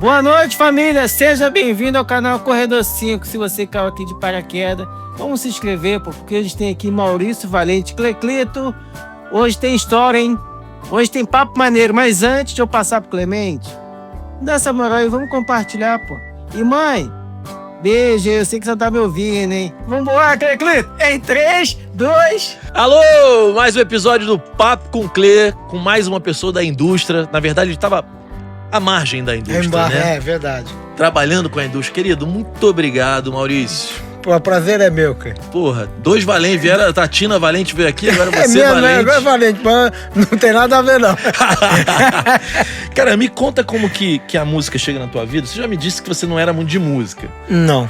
Boa noite, família! Seja bem-vindo ao canal Corredor 5. Se você caiu aqui de paraquedas, vamos se inscrever, porque hoje tem aqui Maurício Valente Cleclito. Hoje tem história, hein? Hoje tem papo maneiro, mas antes de eu passar pro Clemente, dá essa moral aí, vamos compartilhar, pô. E mãe, beijo, eu sei que você tá me ouvindo, hein? Vambora, Cleclito! Em 3, 2... Alô! Mais um episódio do Papo com Cle, com mais uma pessoa da indústria. Na verdade, ele estava à margem da indústria, né? É verdade. Trabalhando com a indústria. Querido, muito obrigado, Maurício. Pô, o prazer é meu, cara. Porra, dois Valentes vieram, a Tatina Valente veio aqui, agora você mesmo, Valente. Agora é Valente, mas não tem nada a ver, não. Cara, me conta como que a música chega na tua vida. Você já me disse que você não era muito de música. Não.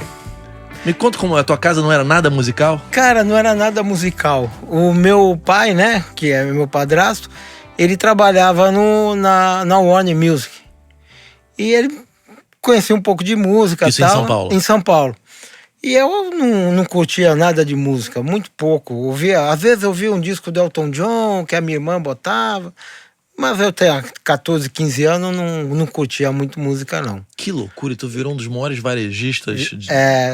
Me conta como a tua casa não era nada musical? Cara, não era nada musical. O meu pai, né, que é meu padrasto, ele trabalhava na Warner Music. E ele conhecia um pouco de música. Isso tal, em São Paulo? Em São Paulo. E eu não curtia nada de música, muito pouco. Às vezes eu ouvia um disco do Elton John, que a minha irmã botava. Mas eu tenho 14, 15 anos, não curtia muito música, não. Que loucura, tu virou um dos maiores varejistas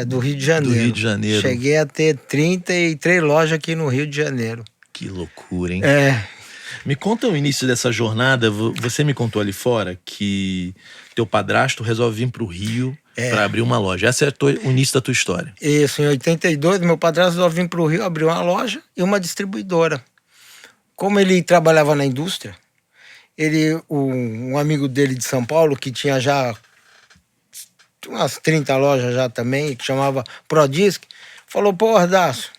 do Rio de Janeiro. Do Rio de Janeiro. Cheguei a ter 33 lojas aqui no Rio de Janeiro. Que loucura, hein? É. Me conta o início dessa jornada. Você me contou ali fora que teu padrasto resolve vir pro Rio para abrir uma loja. Esse é o início da tua história. Isso, em 82, meu padrasto resolve vir pro Rio abrir uma loja e uma distribuidora. Como ele trabalhava na indústria, um amigo dele de São Paulo, que tinha já umas 30 lojas já também, que chamava Prodisc, falou, pô, Ardaço,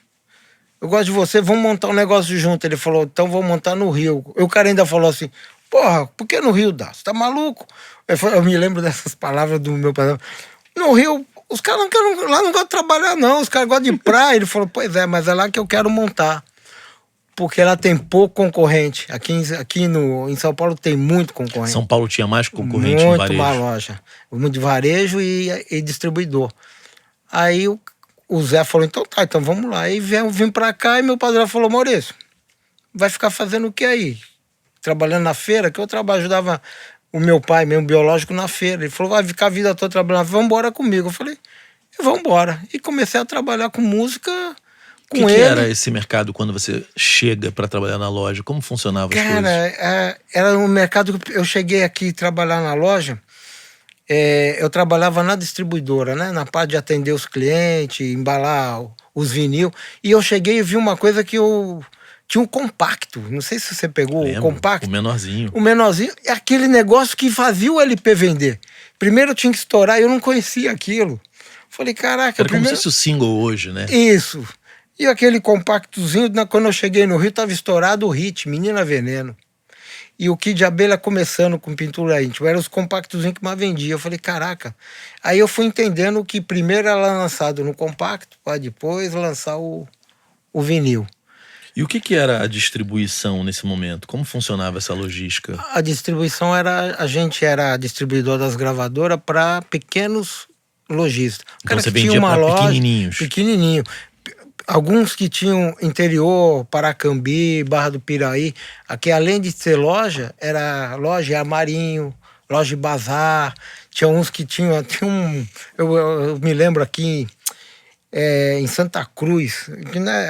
eu gosto de você, vamos montar um negócio junto. Ele falou, então vamos montar no Rio. E o cara ainda falou assim, porra, por que no Rio, Daço? Tá maluco? Eu me lembro dessas palavras do meu pai. No Rio, os caras lá não gostam de trabalhar, não. Os caras gostam de praia. Ele falou, pois é, mas é lá que eu quero montar. Porque lá tem pouco concorrente. Aqui em São Paulo tem muito concorrente. São Paulo tinha mais concorrente em varejo? Muito mais loja. Muito de varejo e distribuidor. Aí o Zé falou, então vamos lá. Aí vim pra cá e meu padrasto falou, Maurício, vai ficar fazendo o que aí? Trabalhando na feira, que eu ajudava o meu pai, mesmo biológico, na feira. Ele falou, vai ficar a vida toda trabalhando, vamos embora comigo. Eu falei, vamos embora. E comecei a trabalhar com música com ele. O que era esse mercado quando você chega para trabalhar na loja? Como funcionava as coisas? Cara, era um mercado que eu cheguei aqui trabalhar na loja. Eu trabalhava na distribuidora, né? Na parte de atender os clientes, embalar os vinil. E eu cheguei e vi uma coisa que eu tinha um compacto. Não sei se você pegou o compacto. O menorzinho. O menorzinho é aquele negócio que fazia o LP vender. Primeiro eu tinha que estourar e eu não conhecia aquilo. Falei, caraca... Era como se fosse o single hoje, né? Isso. E aquele compactozinho, quando eu cheguei no Rio, tava estourado o Hit, Menina Veneno. E o Kid de Abelha começando com pintura íntima. Eram os compactozinhos que mais vendia. Eu falei, caraca. Aí eu fui entendendo que primeiro era lançado no compacto, para depois lançar o vinil. E o que era a distribuição nesse momento? Como funcionava essa logística? A distribuição a gente era distribuidor das gravadoras para pequenos lojistas. Então você vendia para pequenininhos? Pequenininho. Alguns que tinham interior, Paracambi, Barra do Piraí. Aqui, além de ser loja, era loja Marinho, loja de bazar. Tinha uns que tinham... Eu me lembro aqui em Santa Cruz,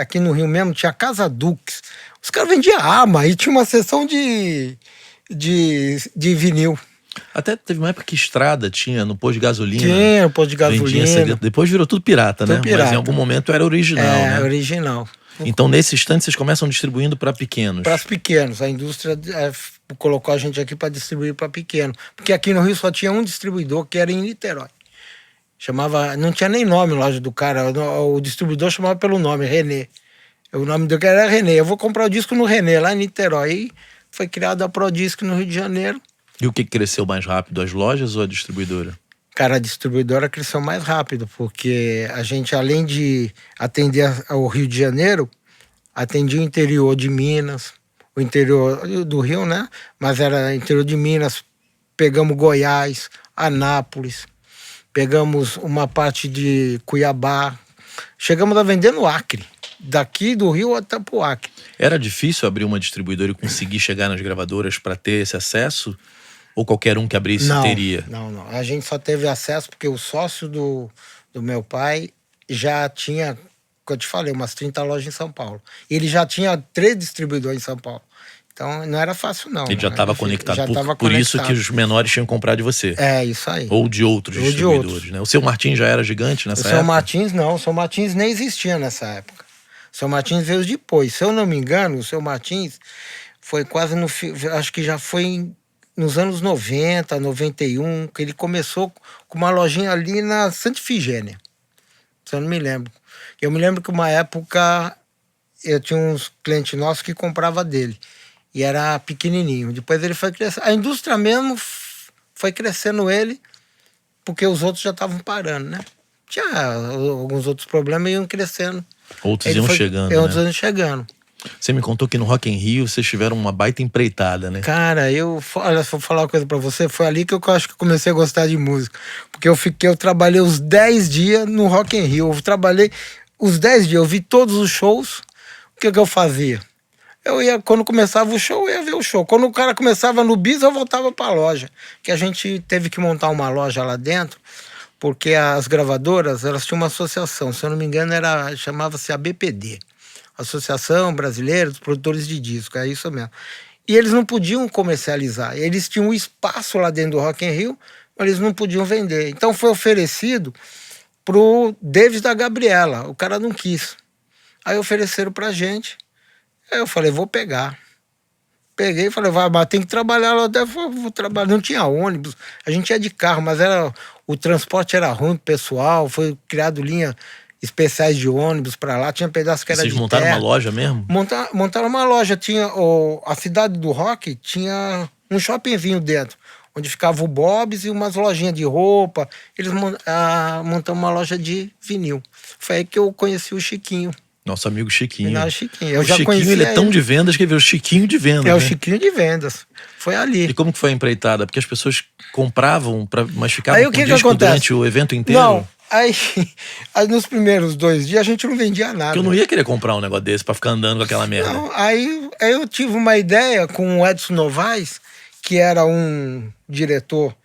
aqui no Rio mesmo, tinha Casa Dux. Os caras vendiam arma e tinha uma seção de vinil. Até teve uma época que estrada tinha no posto de gasolina. Tinha no posto de gasolina. Depois virou tudo pirata, tudo né? Pirata. Mas em algum momento era original, né? Original. Então, nesse instante, vocês começam distribuindo para pequenos. Para os pequenos. A indústria colocou a gente aqui para distribuir para pequeno. Porque aqui no Rio só tinha um distribuidor, que era em Niterói. Não tinha nem nome loja do cara. O distribuidor chamava pelo nome, Renê. O nome do cara era Renê. Eu vou comprar o disco no Renê, lá em Niterói. E foi criada a Prodisc no Rio de Janeiro. E o que cresceu mais rápido, as lojas ou a distribuidora? Cara, a distribuidora cresceu mais rápido, porque a gente, além de atender ao Rio de Janeiro, atendia o interior de Minas, o interior do Rio, né? Mas era interior de Minas, pegamos Goiás, Anápolis, pegamos uma parte de Cuiabá, chegamos a vender no Acre, daqui do Rio até pro Acre. Era difícil abrir uma distribuidora e conseguir chegar nas gravadoras para ter esse acesso? Ou qualquer um que abrisse teria? Não. A gente só teve acesso porque o sócio do meu pai já tinha, como eu te falei, umas 30 lojas em São Paulo. Ele já tinha 3 distribuidores em São Paulo. Então não era fácil, não. Ele já estava conectado. Já tava por isso conectado. que os menores tinham que comprar de você. É, isso aí. Ou de outros distribuidores, né? O seu Martins já era gigante nessa época? O seu Martins não. O seu Martins nem existia nessa época. O seu Martins veio depois. Se eu não me engano, o seu Martins foi quase no... Acho que já foi nos anos 90, 91, que ele começou com uma lojinha ali na Santa Ifigênia. Se eu não me lembro. Eu me lembro que uma época eu tinha uns clientes nossos que comprava dele. E era pequenininho. Depois ele foi crescendo. A indústria mesmo foi crescendo ele, porque os outros já estavam parando, né? Tinha alguns outros problemas e iam crescendo. Outros iam chegando, Outros iam chegando. Você me contou que no Rock in Rio vocês tiveram uma baita empreitada, né? Cara, olha, se eu falar uma coisa pra você, foi ali que eu acho que comecei a gostar de música. Porque eu trabalhei os 10 dias no Rock in Rio. Eu trabalhei os 10 dias, eu vi todos os shows. O que eu fazia? Eu ia, quando começava o show, eu ia ver o show. Quando o cara começava no bis, eu voltava pra loja. Que a gente teve que montar uma loja lá dentro, porque as gravadoras, elas tinham uma associação. Se eu não me engano, chamava-se ABPD. Associação Brasileira dos Produtores de Disco, é isso mesmo. E eles não podiam comercializar. Eles tinham um espaço lá dentro do Rock in Rio, mas eles não podiam vender. Então foi oferecido pro Davis da Gabriela. O cara não quis. Aí ofereceram pra gente. Aí eu falei, vou pegar. Peguei e falei, mas tem que trabalhar lá. Vou trabalhar. Não tinha ônibus, a gente ia de carro, mas o transporte era ruim pro pessoal. Foi criado linha especiais de ônibus pra lá. Tinha pedaço que era de terra. Vocês montaram uma loja mesmo? Montaram uma loja. Tinha a cidade do rock tinha um shoppingzinho dentro, onde ficava o Bob's e umas lojinhas de roupa. Eles montaram uma loja de vinil. Foi aí que eu conheci o Chiquinho. Nosso amigo Chiquinho. Eu já Chiquinho, ele é tão de vendas que ele virou Chiquinho de vendas. É, né? O Chiquinho de vendas. Foi ali. E como que foi a empreitada? Porque as pessoas compravam, mas ficavam com o disco durante o evento inteiro? Não. Aí nos primeiros 2 dias a gente não vendia nada. Porque eu não ia querer comprar um negócio desse pra ficar andando com aquela merda. Não, aí eu tive uma ideia com o Edson Novaes, que era um diretor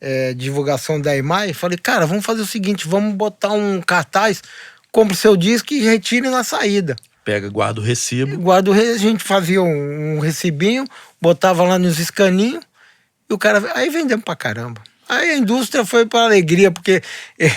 de divulgação da EMAI. Falei, cara, vamos fazer o seguinte, vamos botar um cartaz, compre o seu disco e retire na saída. Guarda o recibo. A gente fazia um recibinho, botava lá nos escaninhos, e o cara... Aí vendemos pra caramba. Aí a indústria foi para alegria, porque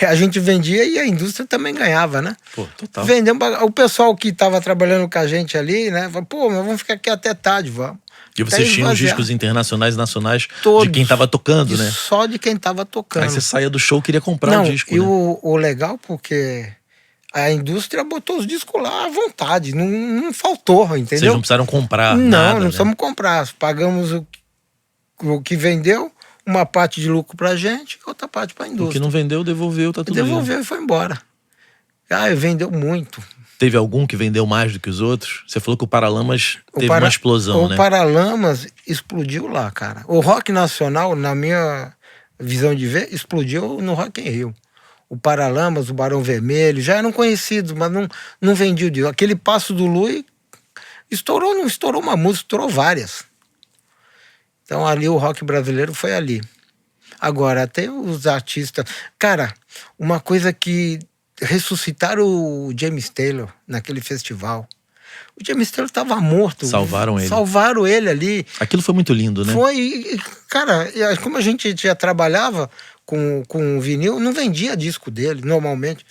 a gente vendia e a indústria também ganhava, né? Pô, total. Vendemos, o pessoal que estava trabalhando com a gente ali, né? Falou, pô, mas vamos ficar aqui até tarde, vamos. E vocês tinham os discos internacionais e nacionais todos, de quem estava tocando, né? Só de quem estava tocando. Aí você saía do show e queria comprar o disco, e né? o legal, porque a indústria botou os discos lá à vontade, não faltou, entendeu? Vocês não precisaram comprar não, nada, não né? precisamos comprar. Pagamos o que vendeu, uma parte de lucro pra gente, outra parte pra indústria. O que não vendeu, devolveu, tá tudo bem. Devolveu e foi embora. Vendeu muito. Teve algum que vendeu mais do que os outros? Você falou que o Paralamas teve uma explosão, né? O Paralamas explodiu lá, cara. O rock nacional, na minha visão de ver, explodiu no Rock in Rio. O Paralamas, o Barão Vermelho, já eram conhecidos, mas não vendiam disso. Aquele Passo do Lui não estourou uma música, estourou várias. Então ali o rock brasileiro foi ali. Agora, até os artistas... Cara, uma coisa que ressuscitaram o James Taylor naquele festival. O James Taylor estava morto. Salvaram ele. Salvaram ele ali. Aquilo foi muito lindo, né? Foi. Cara, como a gente já trabalhava com vinil, não vendia disco dele, normalmente.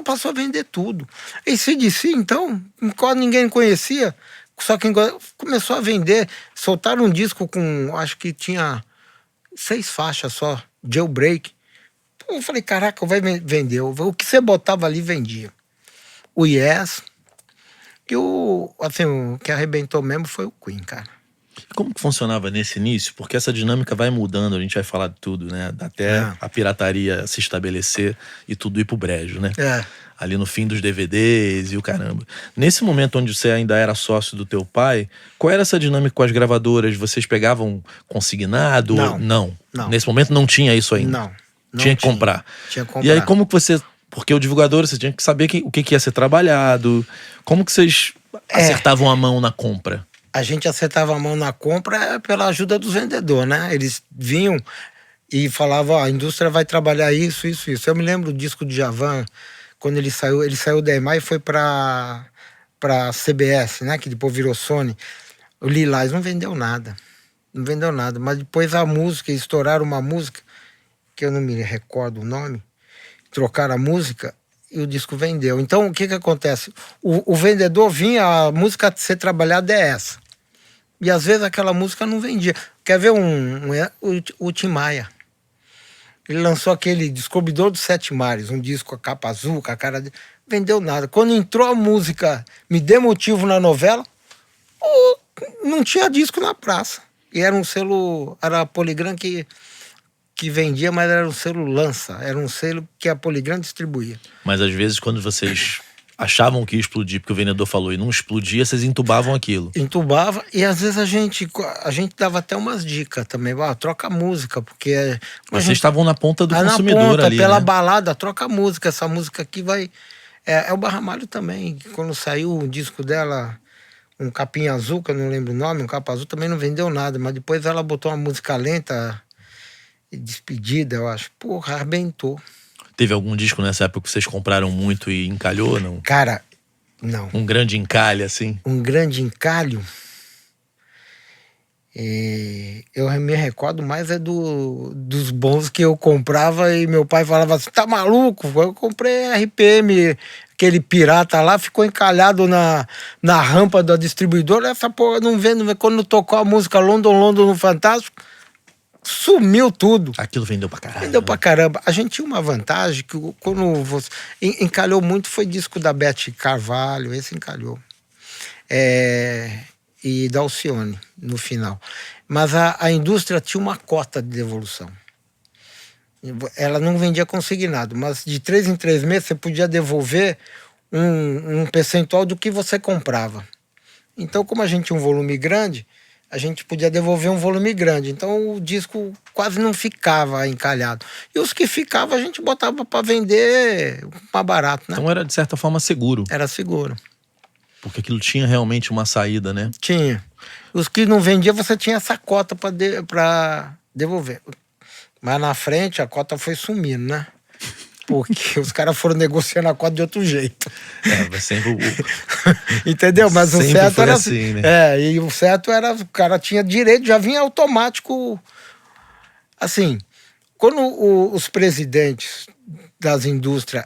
Passou a vender tudo. E AC/DC, então, quase ninguém conhecia. Só que começou a vender, soltaram um disco com, acho que tinha 6 faixas só, Jailbreak. Eu falei, caraca, vai vender. O que você botava ali, vendia. O Yes, e o que arrebentou mesmo foi o Queen, cara. Como que funcionava nesse início? Porque essa dinâmica vai mudando, a gente vai falar de tudo, né? Até a pirataria se estabelecer e tudo ir pro brejo, né? Ali no fim dos DVDs e o caramba. Nesse momento onde você ainda era sócio do teu pai, qual era essa dinâmica com as gravadoras? Vocês pegavam consignado? Não. Nesse momento não tinha isso ainda? Não tinha que comprar. Tinha que comprar. E aí como que você... Porque o divulgador, você tinha que saber o que ia ser trabalhado. Como que vocês acertavam a mão na compra? a gente acertava a mão na compra pela ajuda dos vendedores, né? Eles vinham e falavam, a indústria vai trabalhar isso. Eu me lembro do disco do Djavan, quando ele saiu da EMI e foi para CBS, né? Que depois virou Sony. O Lilás não vendeu nada, mas depois a música, estouraram uma música, que eu não me recordo o nome, trocaram a música e o disco vendeu. Então, o que acontece? O vendedor vinha, a música a ser trabalhada é essa. E às vezes aquela música não vendia. Quer ver o Tim Maia? Ele lançou aquele Descobridor dos Sete Mares, um disco com a capa azul, com a cara de... Vendeu nada. Quando entrou a música Me Dê Motivo na novela, não tinha disco na praça. E era um selo, era a Polygram que vendia, mas era um selo lança. Era um selo que a Polygram distribuía. Mas às vezes quando vocês achavam que ia explodir, porque o vendedor falou e não explodia, vocês entubavam aquilo. Entubava, e às vezes a gente dava até umas dicas também. Troca a música, porque... Vocês estavam na ponta do consumidor na ponta, ali, pela né? balada, troca a música. Essa música aqui vai... É o Barramalho também. Quando saiu o disco dela, um capinha azul, que eu não lembro o nome, um capa azul, também não vendeu nada. Mas depois ela botou uma música lenta, Despedida, eu acho. Porra, arrebentou. Teve algum disco nessa época que vocês compraram muito e encalhou, não? Cara, não. Um grande encalhe, assim? Um grande encalho? Eu me recordo mais dos bons que eu comprava e meu pai falava assim, tá maluco? Eu comprei RPM, aquele pirata lá, ficou encalhado na rampa da distribuidora, essa porra não vendo, quando tocou a música London no Fantástico, sumiu tudo. Aquilo vendeu pra caramba. Vendeu pra caramba. A gente tinha uma vantagem que quando você... Encalhou muito, foi disco da Beth Carvalho, esse encalhou. E da Alcione, no final. Mas a indústria tinha uma cota de devolução. Ela não vendia consignado, mas de 3 em 3 meses você podia devolver um percentual do que você comprava. Então, como a gente tinha um volume grande, a gente podia devolver um volume grande. Então o disco quase não ficava encalhado. E os que ficavam a gente botava para vender mais barato, né? Então era de certa forma seguro. Era seguro. Porque aquilo tinha realmente uma saída, né? Tinha. Os que não vendia você tinha essa cota para devolver. Mas na frente a cota foi sumindo, né? Porque os caras foram negociando a cota de outro jeito. Mas sempre entendeu? Mas o certo era assim, né? E o certo era, o cara tinha direito, já vinha automático. Assim, quando os presidentes das indústrias,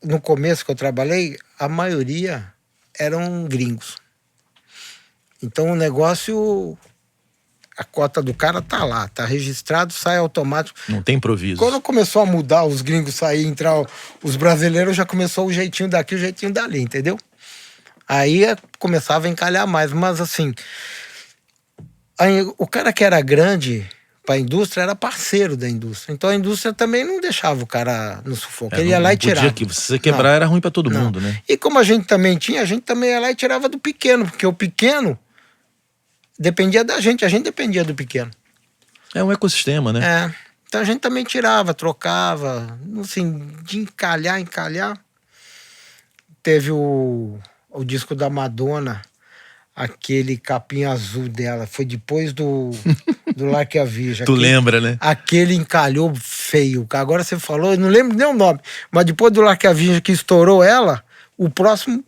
no começo que eu trabalhei, a maioria eram gringos. Então o negócio... A cota do cara tá lá, tá registrado, sai automático. Não tem improviso. Quando começou a mudar, os gringos sair, entrar os brasileiros, já começou o jeitinho daqui, o jeitinho dali, entendeu? Aí começava a encalhar mais, mas assim, o cara que era grande pra indústria era parceiro da indústria. Então a indústria também não deixava o cara no sufoco. Ele ia lá e tirava. Se você quebrar, era ruim pra todo mundo, né? E como a gente também tinha, a gente também ia lá e tirava do pequeno, porque o pequeno dependia da gente, a gente dependia do pequeno. É um ecossistema, né? Então a gente também tirava, trocava, assim, de encalhar. Teve o disco da Madonna, aquele capinha azul dela, foi depois do Like a Virgem. Tu lembra, né? Aquele encalhou feio. Agora você falou, eu não lembro nem o nome, mas depois do Like a Virgem que estourou ela, o próximo...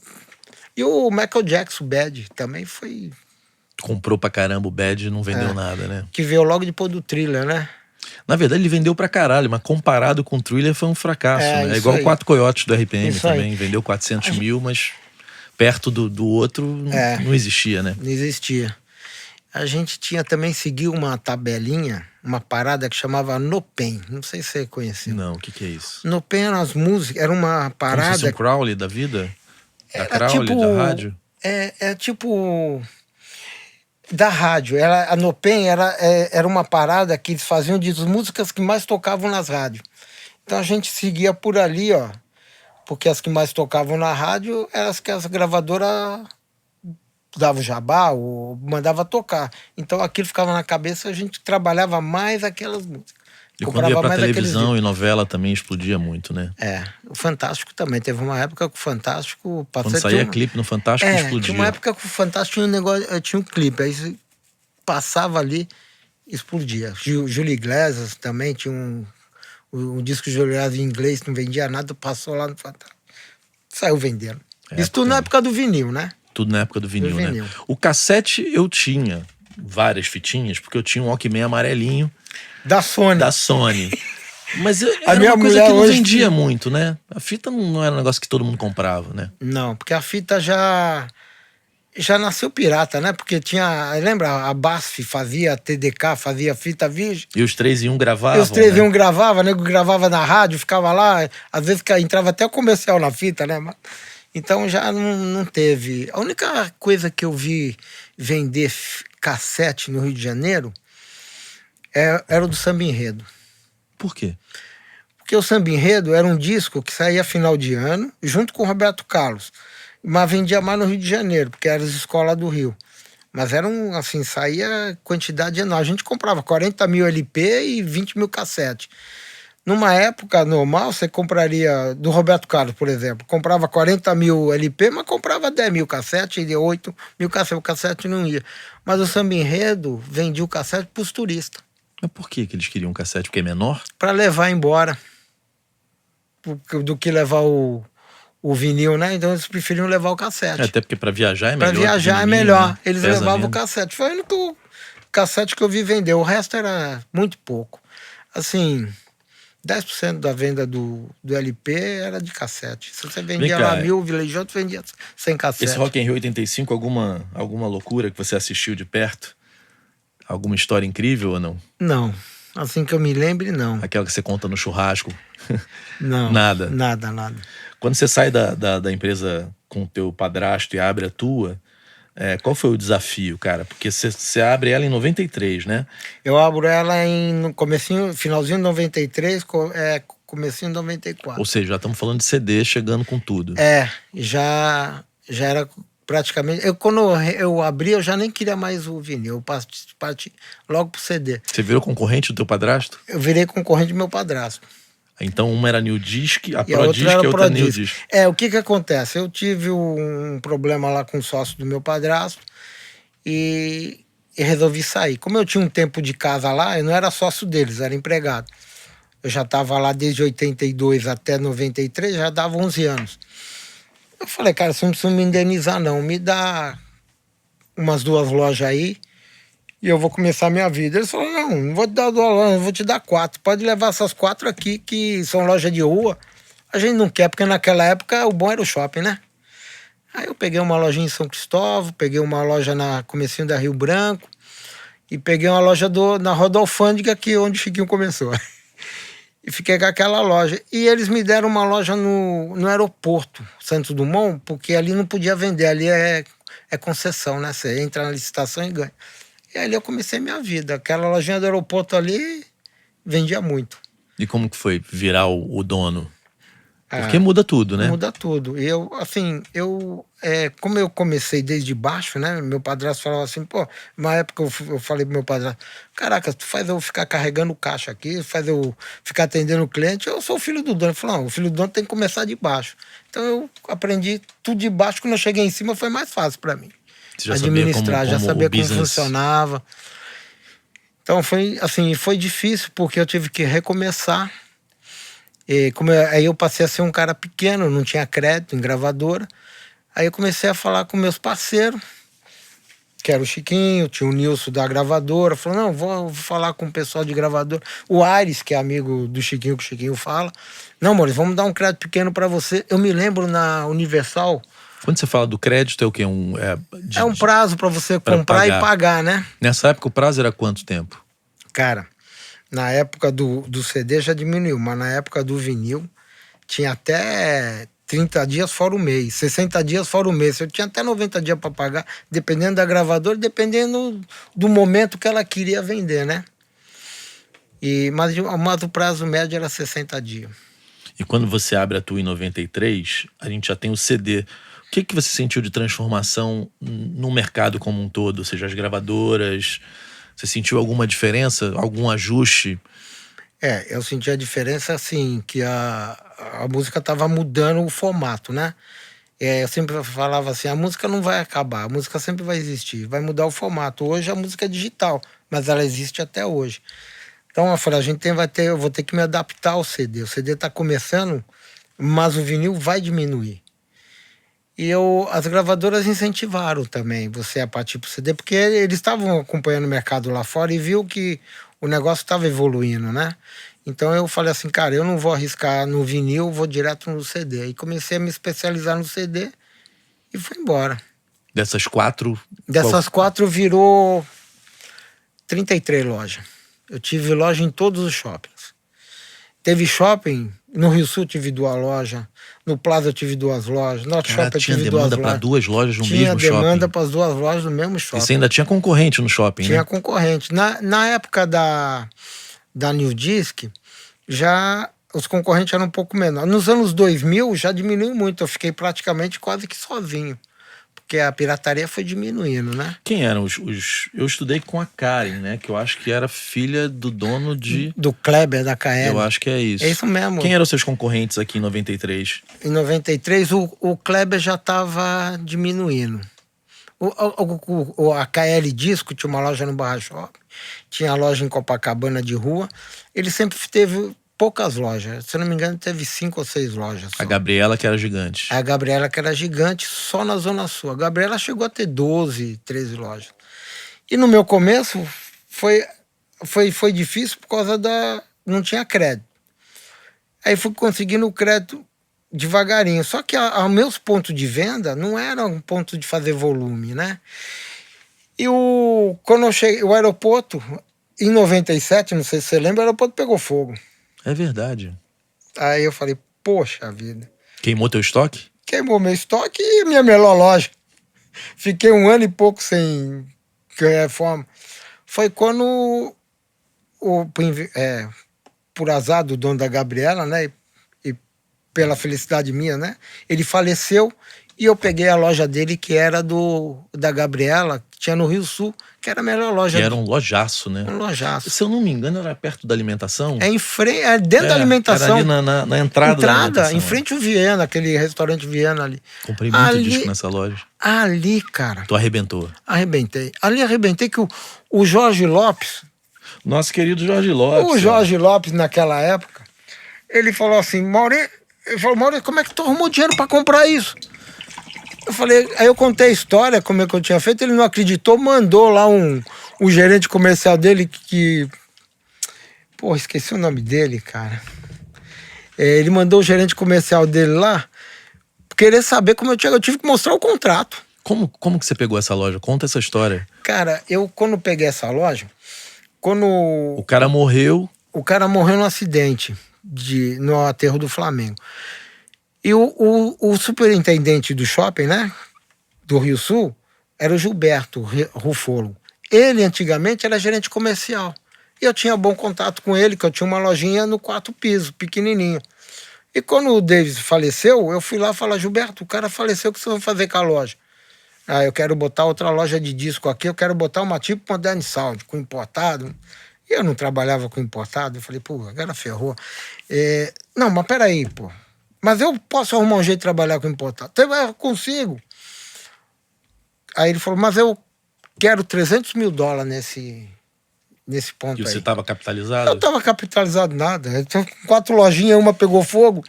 E o Michael Jackson, Bad, também foi... Comprou pra caramba o Bad e não vendeu nada, né? Que veio logo depois do Thriller, né? Na verdade, ele vendeu pra caralho, mas comparado com o Thriller foi um fracasso, né? É igual o 4 Coiotes do RPM isso também. Aí. Vendeu 400 mil, mas perto do outro não existia, né? Não existia. A gente tinha também seguido uma tabelinha, uma parada que chamava Nopen. Não sei se você conheceu. Não, o que é isso? Nopen eram as músicas, era uma parada... Como se fosse um Crowley da vida? Da Crowley, tipo, da rádio? É tipo... Da rádio. A Nopen era uma parada que eles faziam de músicas que mais tocavam nas rádios. Então a gente seguia por ali, ó. Porque as que mais tocavam na rádio eram as que as gravadoras davam jabá ou mandava tocar. Então aquilo ficava na cabeça, a gente trabalhava mais aquelas músicas. E quando ia pra televisão e novela também explodia muito, né? O Fantástico também. Teve uma época que o Fantástico... Quando saía clipe no Fantástico, explodia. Tinha uma época que o Fantástico tinha um negócio, tinha um clipe, aí passava ali, explodia. Júlio Iglesias também tinha um disco de Júlio Iglesias em inglês, não vendia nada, passou lá no Fantástico. Saiu vendendo. Isso tudo na época do vinil, né? Tudo na época do vinil, né? O cassete eu tinha várias fitinhas, porque eu tinha um Walkman amarelinho. Da Sony. Mas era uma coisa que não vendia muito, né? A fita não era um negócio que todo mundo comprava, né? Não, porque a fita já nasceu pirata, né? Porque tinha... Lembra? A BASF fazia TDK, fazia fita virgem. E os 3 em 1 gravavam, E os 3 em 1 gravavam, nego gravava na rádio, ficava lá. Às vezes entrava até o comercial na fita, né? Então já não teve... A única coisa que eu vi vender cassete no Rio de Janeiro era o do Samba Enredo. Por quê? Porque o Samba Enredo era um disco que saía final de ano, junto com o Roberto Carlos. Mas vendia mais no Rio de Janeiro, porque era as escolas do Rio. Mas era assim, saía quantidade enorme. A gente comprava 40 mil LP e 20 mil cassete. Numa época normal, você compraria, do Roberto Carlos, por exemplo, comprava 40 mil LP, mas comprava 10 mil cassete e 8 mil cassete. O cassete não ia. Mas o Samba Enredo vendia o cassete para os turistas. Mas por que eles queriam um cassete? Porque é menor? Para levar embora. Do que levar o vinil, né? Então eles preferiam levar o cassete. Até porque para viajar é melhor. Para viajar é melhor. Né? Eles levavam o cassete. Foi o único cassete que eu vi vender. O resto era muito pouco. Assim, 10% da venda do LP era de cassete. Se você vendia lá 1000, o Village Outro vendia sem cassete. Esse Rock in Rio 85, alguma loucura que você assistiu de perto? Alguma história incrível ou não? Não. Assim que eu me lembre, não. Aquela que você conta no churrasco? Não. Nada? Nada. Quando você sai da empresa com o teu padrasto e abre a tua, qual foi o desafio, cara? Porque você abre ela em 93, né? Eu abro ela no comecinho, finalzinho de 93, comecinho de 94. Ou seja, já estamos falando de CD chegando com tudo. Já era... Praticamente, quando eu abri, eu já nem queria mais o vinil. Eu parti logo pro CD. Você virou concorrente do teu padrasto? Eu virei concorrente do meu padrasto. Então uma era New Disc, a Pro Disc e a outra New Disc. O que acontece? Eu tive um problema lá com o sócio do meu padrasto e resolvi sair. Como eu tinha um tempo de casa lá, eu não era sócio deles, era empregado. Eu já estava lá desde 82 até 93, já dava 11 anos. Eu falei, cara, você não precisa me indenizar, não. Me dá umas 2 lojas aí e eu vou começar a minha vida. Eles falaram, não vou te dar 2 lojas, eu vou te dar 4. Pode levar essas 4 aqui, que são lojas de rua. A gente não quer, porque naquela época o bom era o shopping, né? Aí eu peguei uma lojinha em São Cristóvão, peguei uma loja na comecinho da Rio Branco e peguei uma loja na Rua da Alfândega, que é onde o Chiquinho começou. E fiquei com aquela loja. E eles me deram uma loja no aeroporto, Santos Dumont, porque ali não podia vender, ali é concessão, né? Você entra na licitação e ganha. E ali eu comecei minha vida. Aquela lojinha do aeroporto ali vendia muito. E como que foi virar o dono? Porque muda tudo, né? Muda tudo. Eu, assim, como eu comecei desde baixo, né? Meu padrasto falava assim, uma época eu falei pro meu padrasto, caraca, tu faz eu ficar carregando caixa aqui, faz eu ficar atendendo o cliente, eu sou o filho do dono. Ele falou, não, o filho do dono tem que começar de baixo. Então eu aprendi tudo de baixo, quando eu cheguei em cima foi mais fácil para mim. Você já administrar, já sabia como funcionava. Então foi difícil, porque eu tive que recomeçar. Aí eu passei a ser um cara pequeno, não tinha crédito em gravadora. Aí eu comecei a falar com meus parceiros, que era o Chiquinho, tinha o Nilson da gravadora. Falou, não, vou falar com o pessoal de gravadora. O Aires, que é amigo do Chiquinho, que o Chiquinho fala. Não, Maurício, vamos dar um crédito pequeno para você. Eu me lembro na Universal... Quando você fala do crédito, é o quê? É um prazo para você comprar e pagar, né? Nessa época o prazo era quanto tempo? Cara... Na época do CD já diminuiu, mas na época do vinil tinha até 30 dias fora o mês, 60 dias fora o mês. Eu tinha até 90 dias para pagar, dependendo da gravadora, dependendo do momento que ela queria vender, né? Mas o prazo médio era 60 dias. E quando você abre a tua em 93, a gente já tem o CD. O que você sentiu de transformação no mercado como um todo? Ou seja, as gravadoras... Você sentiu alguma diferença? Algum ajuste? Eu senti a diferença, assim, que a música tava mudando o formato, né? Eu sempre falava assim, a música não vai acabar, a música sempre vai existir, vai mudar o formato. Hoje a música é digital, mas ela existe até hoje. Então eu falei, eu vou ter que me adaptar ao CD. O CD tá começando, mas o vinil vai diminuir. E as gravadoras incentivaram também você a partir pro CD, porque eles estavam acompanhando o mercado lá fora e viu que o negócio estava evoluindo, né? Então eu falei assim, cara, eu não vou arriscar no vinil, vou direto no CD. E comecei a me especializar no CD e fui embora. Dessas 4? Dessas 4 virou 33 lojas. Eu tive loja em todos os shoppings. Teve shopping, no Rio Sul tive 2 lojas, no Plaza eu tive 2 lojas, no Norte Shopping eu tive 2 lojas. Tinha demanda para 2 lojas no mesmo shopping? Tinha demanda para as 2 lojas no mesmo shopping. E você ainda tinha concorrente no shopping, Tinha né? concorrente. Na época da New Disc, já os concorrentes eram um pouco menores. Nos anos 2000 já diminuiu muito, eu fiquei praticamente quase que sozinho. Porque a pirataria foi diminuindo, né? Quem eram os... Eu estudei com a Karen, né? Que eu acho que era filha do dono de... Do Kleber, da KL. Eu acho que é isso. É isso mesmo. Quem eram os seus concorrentes aqui em 93? Em 93, o Kleber já estava diminuindo. A KL Disco tinha uma loja no Barra Shopping, tinha a loja em Copacabana de rua. Ele sempre teve poucas lojas. Se eu não me engano, teve 5 ou 6 lojas só. A Gabriela, que era gigante. A Gabriela, que era gigante, só na Zona Sul. A Gabriela chegou a ter 12, 13 lojas. E no meu começo foi difícil por causa não tinha crédito. Aí fui conseguindo o crédito devagarinho. Só que os meus pontos de venda não eram um ponto de fazer volume, né? E quando eu cheguei, o aeroporto, em 97, não sei se você lembra, o aeroporto pegou fogo. É verdade. Aí eu falei, poxa vida. Queimou teu estoque? Queimou meu estoque e minha melhor loja. Fiquei 1 ano e pouco sem reforma. Foi quando, por azar do dono da Gabriela, né? E pela felicidade minha, né? Ele faleceu e eu peguei a loja dele, que era da Gabriela, que tinha no Rio Sul, que era a melhor loja. Que era um lojaço, né? Um lojaço. Se eu não me engano, era perto da alimentação? Dentro da alimentação. Era ali na entrada da alimentação. Em frente ao Viena, aquele restaurante Viena ali. Comprei muito disco nessa loja. Ali, cara. Tu arrebentou? Arrebentei. Ali arrebentei que o Jorge Lopes... Nosso querido Jorge Lopes. O Jorge Lopes, naquela época, ele falou assim, Maurício, como é que tu arrumou dinheiro pra comprar isso? Eu falei, aí eu contei a história, como é que eu tinha feito, ele não acreditou, mandou lá o gerente comercial dele Pô, esqueci o nome dele, cara. Ele mandou o gerente comercial dele lá querer saber como eu tive que mostrar o contrato. Como que você pegou essa loja? Conta essa história. Cara, quando peguei essa loja, o cara morreu... O cara morreu num acidente no aterro do Flamengo. E o superintendente do shopping, né, do Rio Sul, era o Gilberto Rufolo. Ele, antigamente, era gerente comercial. E eu tinha bom contato com ele, que eu tinha uma lojinha no 4 piso, pequenininho. E quando o Davis faleceu, eu fui lá falar, Gilberto, o cara faleceu, o que você vai fazer com a loja? Eu quero botar outra loja de disco aqui, eu quero botar uma tipo Modern Sound, com importado. E eu não trabalhava com importado, eu falei, pô, agora ferrou. Não, mas peraí, pô. Mas eu posso arrumar um jeito de trabalhar com importado. Eu consigo. Aí ele falou, mas eu quero $300 mil nesse ponto aí. E você estava capitalizado? Eu estava capitalizado nada. Eu tinha 4 lojinhas, uma pegou fogo.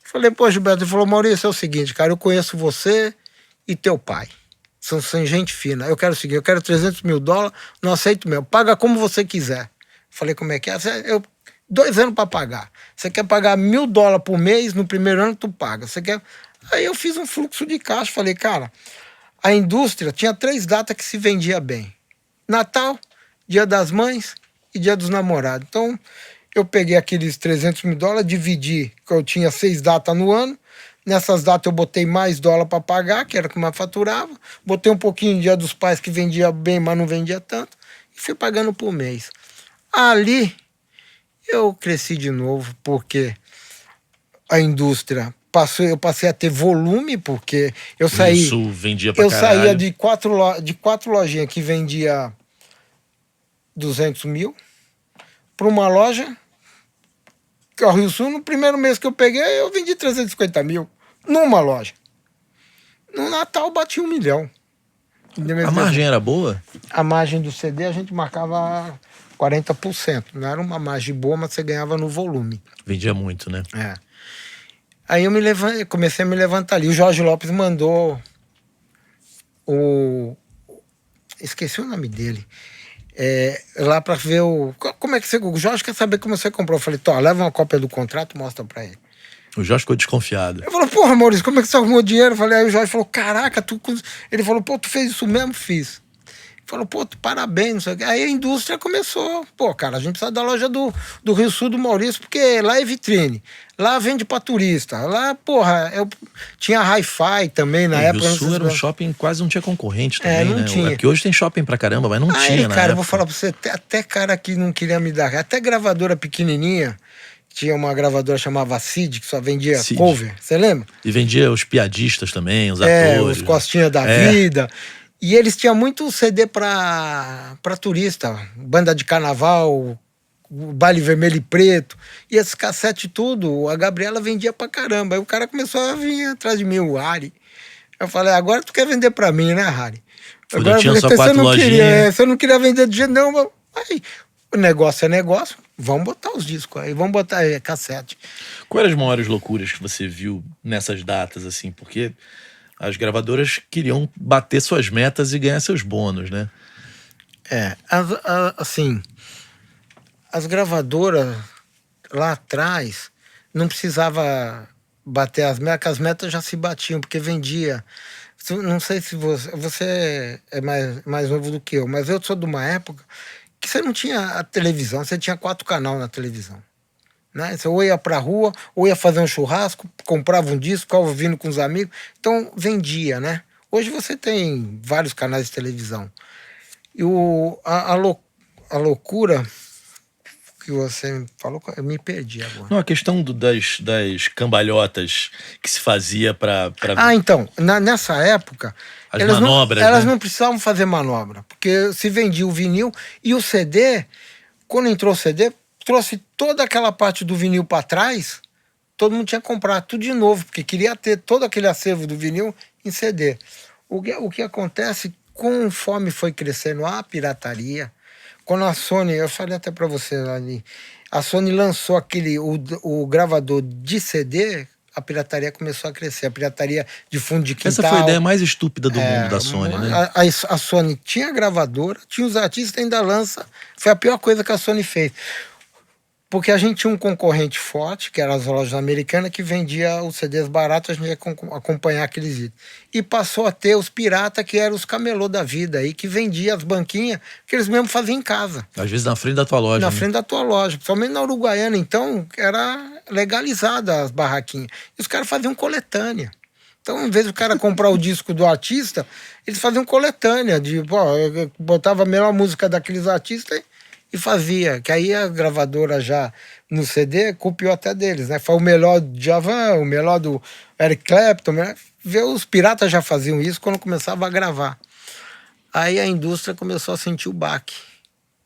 Falei, pô, Gilberto, ele falou, Maurício, é o seguinte, cara, eu conheço você e teu pai. São gente fina. Eu quero o seguinte, eu quero $300 mil, não aceito mesmo. Paga como você quiser. Falei, como é que é? 2 anos para pagar. Você quer pagar $1.000 por mês, no primeiro ano tu paga. Você quer... Aí eu fiz um fluxo de caixa, falei, cara, a indústria tinha 3 datas que se vendia bem. Natal, Dia das Mães e Dia dos Namorados. Então, eu peguei aqueles $300 mil, dividi, que eu tinha 6 datas no ano. Nessas datas eu botei mais dólar para pagar, que era o que mais faturava. Botei um pouquinho no Dia dos Pais, que vendia bem, mas não vendia tanto. E fui pagando por mês. Ali... eu cresci de novo, porque a indústria eu passei a ter volume, porque eu saí... O Sul vendia pra eu caralho. saía de 4 lojinhas que vendia $200 mil para uma loja que é o Rio Sul, no primeiro mês que eu peguei, eu vendi 350 mil numa loja. No Natal bati 1 milhão. A margem era boa? A margem do CD a gente marcava 40%. Não era uma margem boa, mas você ganhava no volume. Vendia muito, né? É. Aí eu comecei a me levantar ali. O Jorge Lopes mandou esqueci o nome dele. Lá pra ver como é que você... O Jorge quer saber como você comprou. Eu falei, leva uma cópia do contrato e mostra pra ele. O Jorge ficou desconfiado. Eu falei, porra, Maurício, como é que você arrumou dinheiro? Eu falei, aí o Jorge falou, caraca, Ele falou, pô, tu fez isso mesmo? Fiz. Falou, pô, parabéns, não sei o quê. Aí a indústria começou. Pô, cara, a gente precisa da loja do Rio Sul do Maurício, porque lá é vitrine. Lá vende pra turista. Lá, porra, tinha Hi-Fi também na época. O Rio Sul era um shopping, quase não tinha concorrente também, não né? Tinha. Porque hoje tem shopping pra caramba, mas não tinha, né? Cara, eu vou falar pra você, até cara que não queria me dar. Até gravadora pequenininha. Tinha uma gravadora chamava Cid, que só vendia cover. Você lembra? E vendia os piadistas também, os atores. Os costinhas da vida. E eles tinham muito CD pra turista, banda de carnaval, baile vermelho e preto. E esses cassetes tudo, a Gabriela vendia pra caramba. Aí o cara começou a vir atrás de mim, o Harry. Eu falei, agora tu quer vender pra mim, né, Harry? Agora tinha só 4 lojinhas. Você não queria vender de jeito nenhum. Aí, o negócio é negócio, vamos botar os discos aí, vamos botar cassete. Quais eram as maiores loucuras que você viu nessas datas, assim? Porque as gravadoras queriam bater suas metas e ganhar seus bônus, né? Assim, as gravadoras lá atrás não precisava bater as metas, que as metas já se batiam, porque vendia. Não sei se você é mais novo do que eu, mas eu sou de uma época que você não tinha a televisão, você tinha 4 canais na televisão. Né? Você ou ia pra rua, ou ia fazer um churrasco, comprava um disco, ficava ouvindo com os amigos. Então, vendia, né? Hoje você tem vários canais de televisão. E a loucura que você falou, eu me perdi agora. Não, a questão das cambalhotas que se fazia pra... Então, nessa época... As manobras, elas não precisavam fazer manobra, porque se vendia o vinil e o CD, quando entrou o CD, trouxe toda aquela parte do vinil para trás, todo mundo tinha que comprar tudo de novo, porque queria ter todo aquele acervo do vinil em CD. O que acontece, conforme foi crescendo a pirataria, quando a Sony, eu falei até para você ali, a Sony lançou o gravador de CD, a pirataria começou a crescer, a pirataria de fundo de quintal. Essa foi a ideia mais estúpida do mundo da Sony, né? A Sony tinha gravadora, tinha os artistas, ainda lança. Foi a pior coisa que a Sony fez. Porque a gente tinha um concorrente forte, que eram as lojas americanas, que vendia os CDs baratos, a gente ia acompanhar aqueles itens. E passou a ter os piratas, que eram os camelô da vida, aí, que vendia as banquinhas, que eles mesmo faziam em casa. Às vezes na frente da tua loja. Na frente da tua loja. Principalmente na Uruguaiana, então, era legalizada as barraquinhas. E os caras faziam coletânea. Então, em vez do cara comprar o disco do artista, eles faziam coletânea. Botava a melhor música daqueles artistas e fazia, que aí a gravadora já no CD copiou até deles, né? Foi o melhor do Djavan, o melhor do Eric Clapton, né? Os piratas já faziam isso quando começava a gravar. Aí a indústria começou a sentir o baque.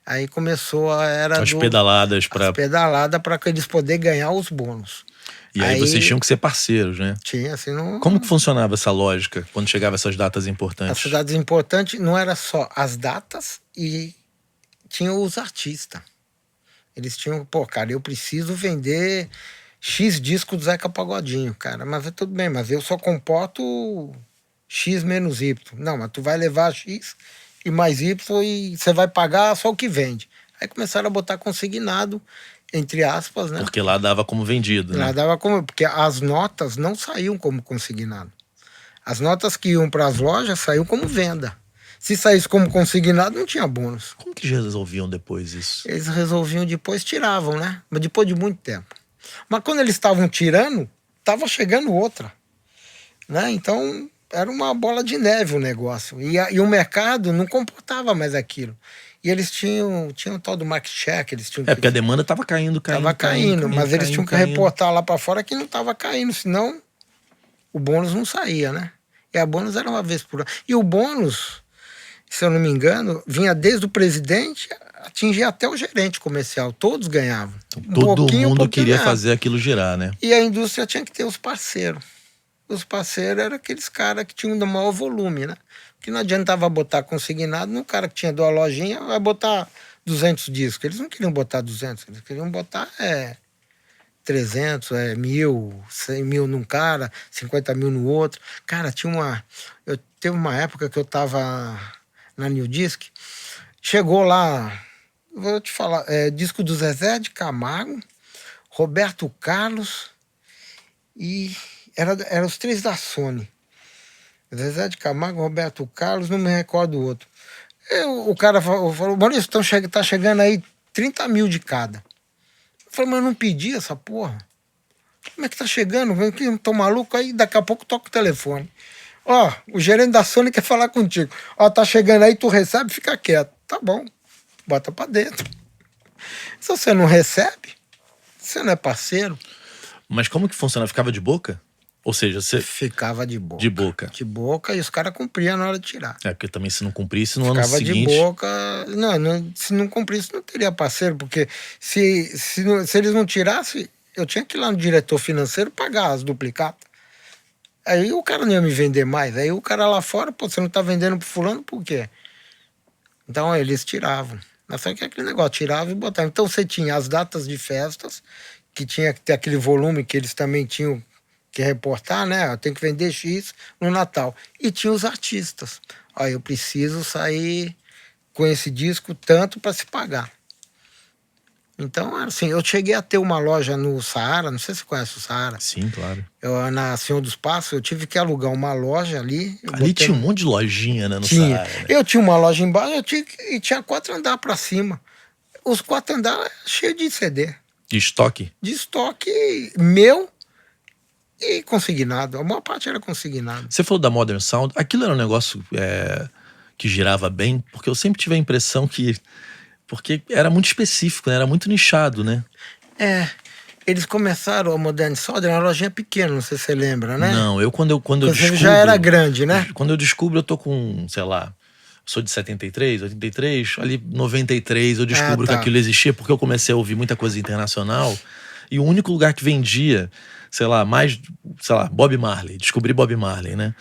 Aí começou as pedaladas para eles poderem ganhar os bônus. E aí vocês tinham que ser parceiros, né? Tinha, assim, não... Como que funcionava essa lógica quando chegavam essas datas importantes? As datas importantes não era só as datas e tinha os artistas. Eles tinham, cara, eu preciso vender X disco do Zeca Pagodinho, cara. Mas é tudo bem, mas eu só comporto X menos Y. Não, mas tu vai levar X e mais Y e você vai pagar só o que vende. Aí começaram a botar consignado, entre aspas, né? Porque lá dava como vendido, né? Lá dava como... Porque as notas não saíam como consignado. As notas que iam para as lojas saíam como venda. Se saísse como consignado, não tinha bônus. Como que eles resolviam depois isso? Eles resolviam depois, tiravam, né? Mas depois de muito tempo. Mas quando eles estavam tirando, estava chegando outra. Né? Então, era uma bola de neve o negócio. E o mercado não comportava mais aquilo. E eles tinham o tal do market check. Eles tinham porque a demanda estava caindo. Estava caindo, mas eles tinham que reportar lá para fora que não estava caindo, senão o bônus não saía, né? E a bônus era uma vez por ano. E o bônus, se eu não me engano, vinha desde o presidente atingia até o gerente comercial, todos ganhavam. Todo mundo queria fazer aquilo girar, né? E a indústria tinha que ter os parceiros. Os parceiros eram aqueles caras que tinham o maior volume, né? Que não adiantava botar consignado no cara que tinha 2 lojinhas, vai botar 200 discos. Eles não queriam botar 200, eles queriam botar 300, 1.000, 100 mil num cara, 50 mil no outro. Cara, teve uma época que eu tava na New Disc, chegou lá, vou te falar, disco do Zezé de Camargo, Roberto Carlos e era os 3 da Sony. Zezé de Camargo, Roberto Carlos, não me recordo o outro. O cara falou, Maurício, tá chegando aí 30 mil de cada. Eu falei, mas eu não pedi essa porra. Como é que tá chegando? Eu tô maluco? Aí daqui a pouco toca o telefone. Ó, o gerente da Sony quer falar contigo. Ó, tá chegando aí, tu recebe, fica quieto. Tá bom, bota pra dentro. Se você não recebe, você não é parceiro. Mas como que funciona? Ficava de boca? Ou seja, você... Ficava de boca. De boca. De boca e os caras cumpriam na hora de tirar. Porque também se não cumprisse no ano seguinte... Ficava de boca... Não, se não cumprisse não teria parceiro, porque se eles não tirassem, eu tinha que ir lá no diretor financeiro pagar as duplicatas. Aí o cara não ia me vender mais. Aí o cara lá fora, pô, você não tá vendendo pro fulano por quê? Então eles tiravam. Mas só que aquele negócio, tirava e botava. Então você tinha as datas de festas, que tinha que ter aquele volume que eles também tinham que reportar, né? Tem que vender X no Natal. E tinha os artistas. Ó, eu preciso sair com esse disco tanto para se pagar. Então, assim, eu cheguei a ter uma loja no Saara, não sei se você conhece o Saara. Sim, claro. Na Senhor dos Passos, eu tive que alugar uma loja ali. Ali tinha um monte de lojinha, né, no Saara. Né? Eu tinha uma loja embaixo e tinha 4 andares para cima. Os 4 andares cheios de CD. De estoque? De estoque meu e consignado. A maior parte era consignado. Você falou da Modern Sound. Aquilo era um negócio que girava bem, porque eu sempre tive a impressão que... Porque era muito específico, né? Era muito nichado, né? Eles começaram a Modern Sound, era uma lojinha pequena, não sei se você lembra, né? Não, quando eu descubro... já era grande, né? Quando eu descubro, eu tô com, sei lá... Sou de 73, 83, ali 93 eu descubro que aquilo existia, porque eu comecei a ouvir muita coisa internacional. E o único lugar que vendia, Bob Marley. Descobri Bob Marley, né?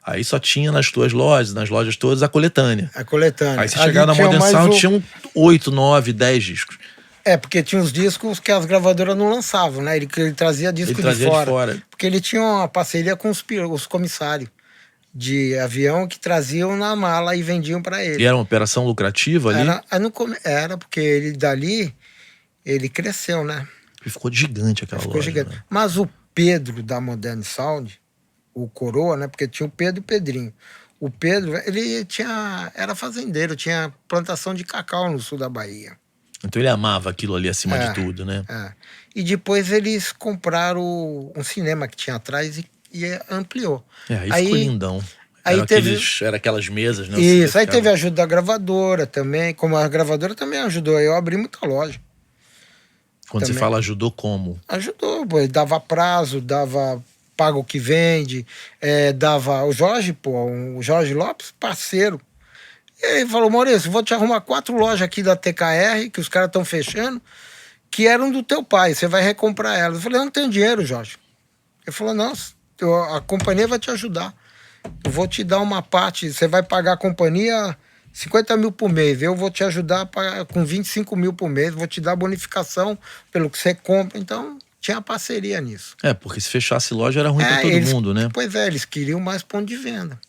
Aí só tinha nas lojas todas, a coletânea. A coletânea. Aí você chegava na Modern Sound, tinham 8, 9, 10 discos. Porque tinha os discos que as gravadoras não lançavam, né? Ele trazia disco de fora. Porque ele tinha uma parceria com os comissários de avião que traziam na mala e vendiam para ele. E era uma operação lucrativa ali? Era porque ele cresceu, né? E ficou gigante aquela loja. Gigante. Né? Mas o Pedro da Modern Sound, o Coroa, né? Porque tinha o Pedro e o Pedrinho. O Pedro, ele era fazendeiro, tinha plantação de cacau no sul da Bahia. Então ele amava aquilo ali acima de tudo, né? E depois eles compraram um cinema que tinha atrás e ampliou. Aí ficou lindão. Era aquelas mesas, né? Isso, aí teve a ajuda da gravadora também. Como a gravadora também ajudou, eu abri muita loja. Quando também. Você fala ajudou como? Ajudou, pô, dava prazo, dava paga o que vende, dava o Jorge Lopes, parceiro. Ele falou, Maurício, vou te arrumar 4 lojas aqui da TKR, que os caras estão fechando, que eram do teu pai, você vai recomprar elas. Eu falei, eu não tenho dinheiro, Jorge. Ele falou, não, a companhia vai te ajudar. Eu vou te dar uma parte, você vai pagar a companhia 50 mil por mês, eu vou te ajudar com 25 mil por mês, vou te dar bonificação pelo que você compra. Então, tinha parceria nisso. Porque se fechasse loja era ruim para todo mundo, né? Pois eles queriam mais ponto de venda.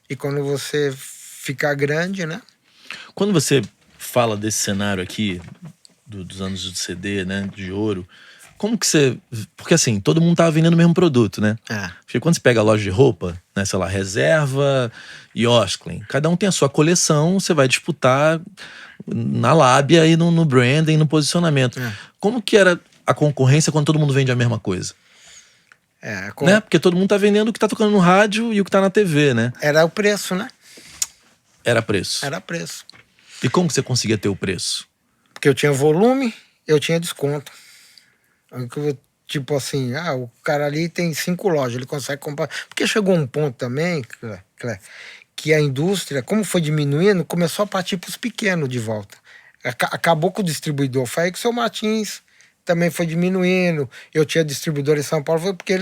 E quando você ficar grande, né? Quando você fala desse cenário aqui, dos anos de CD, né, de ouro, como que você... Porque assim, todo mundo tava vendendo o mesmo produto, né? Porque quando você pega a loja de roupa, né, sei lá, Reserva e Osklen, cada um tem a sua coleção, você vai disputar na lábia e no branding, no posicionamento. Como que era a concorrência quando todo mundo vende a mesma coisa? Né? Porque todo mundo tá vendendo o que tá tocando no rádio e o que tá na TV, né? Era o preço, né? Era preço. Era preço. E como que você conseguia ter o preço? Porque eu tinha volume, eu tinha desconto. Tipo assim, o cara ali tem 5 lojas, ele consegue comprar. Porque chegou um ponto também, Clé, que a indústria, como foi diminuindo, começou a partir para os pequenos de volta. Acabou com o distribuidor. Foi aí que o seu Martins também foi diminuindo. Eu tinha distribuidor em São Paulo, foi porque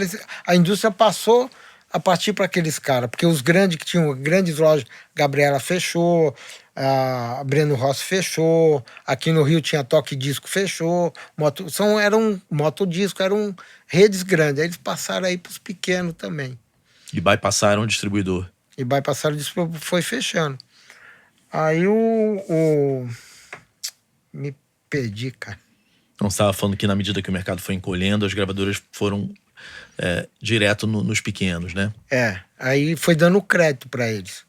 a indústria passou a partir para aqueles caras, porque os grandes que tinham grandes lojas, Gabriela fechou, a Breno Rossi fechou, aqui no Rio tinha Toque Disco, fechou, eram Motodisco, eram redes grandes. Aí eles passaram aí para os pequenos também. E bypassaram o distribuidor. E bypassaram o distribuidor, foi fechando. Aí me perdi, cara. Não estava falando que na medida que o mercado foi encolhendo, as gravadoras foram direto nos pequenos, né? Aí foi dando crédito para eles.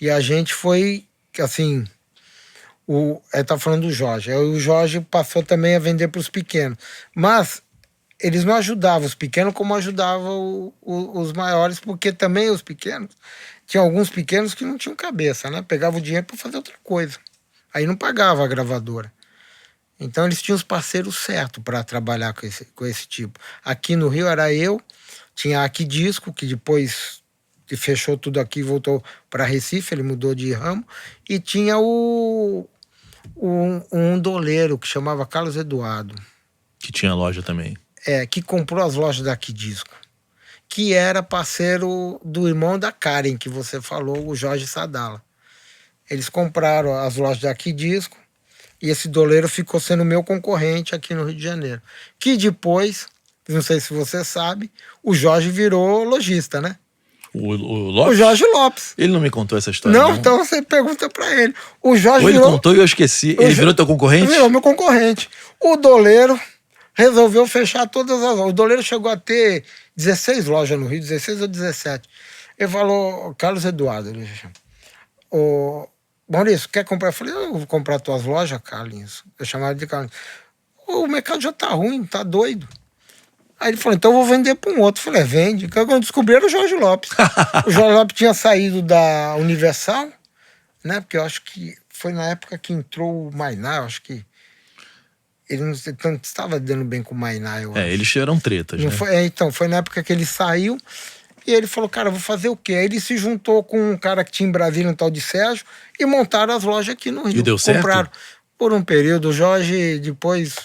E a gente foi, assim, tá falando do Jorge. Aí o Jorge passou também a vender para os pequenos. Mas eles não ajudavam os pequenos como ajudavam os maiores, porque também os pequenos, tinha alguns pequenos que não tinham cabeça, né? Pegavam o dinheiro para fazer outra coisa. Aí não pagava a gravadora. Então eles tinham os parceiros certos para trabalhar com esse tipo. Aqui no Rio era eu, tinha a Aqui Disco, que depois fechou tudo aqui e voltou para Recife, ele mudou de ramo, e tinha um doleiro que chamava Carlos Eduardo. Que tinha loja também. Que comprou as lojas da Aqui Disco, que era parceiro do irmão da Karen, que você falou, o Jorge Sadala. Eles compraram as lojas da Aqui Disco, e esse doleiro ficou sendo meu concorrente aqui no Rio de Janeiro. Que depois, não sei se você sabe, o Jorge virou lojista, né? O Lopes? O Jorge Lopes. Ele não me contou essa história, não? Então você pergunta pra ele. O Jorge Ou ele contou e eu esqueci. Ele virou teu concorrente? Virou meu concorrente. O doleiro resolveu fechar todas as lojas. O doleiro chegou a ter 16 lojas no Rio, 16 ou 17. Ele falou, Carlos Eduardo, ele chama. Maurício, quer comprar? Eu falei, eu vou comprar tuas lojas, Carlinhos. Eu chamava ele de Carlinhos. O mercado já tá ruim, tá doido. Aí ele falou, então eu vou vender para um outro. Eu falei, vende. Quando descobriram o Jorge Lopes. O Jorge Lopes tinha saído da Universal, né? Porque eu acho que foi na época que entrou o Mainá, eu acho que ele não estava dando bem com o Mainá, eu acho. Eles eram tretas, não né? Então, foi na época que ele saiu. E ele falou, cara, vou fazer o quê? Aí ele se juntou com um cara que tinha em Brasília, um tal de Sérgio, e montaram as lojas aqui no Rio. E deu certo? Compraram por um período. O Jorge depois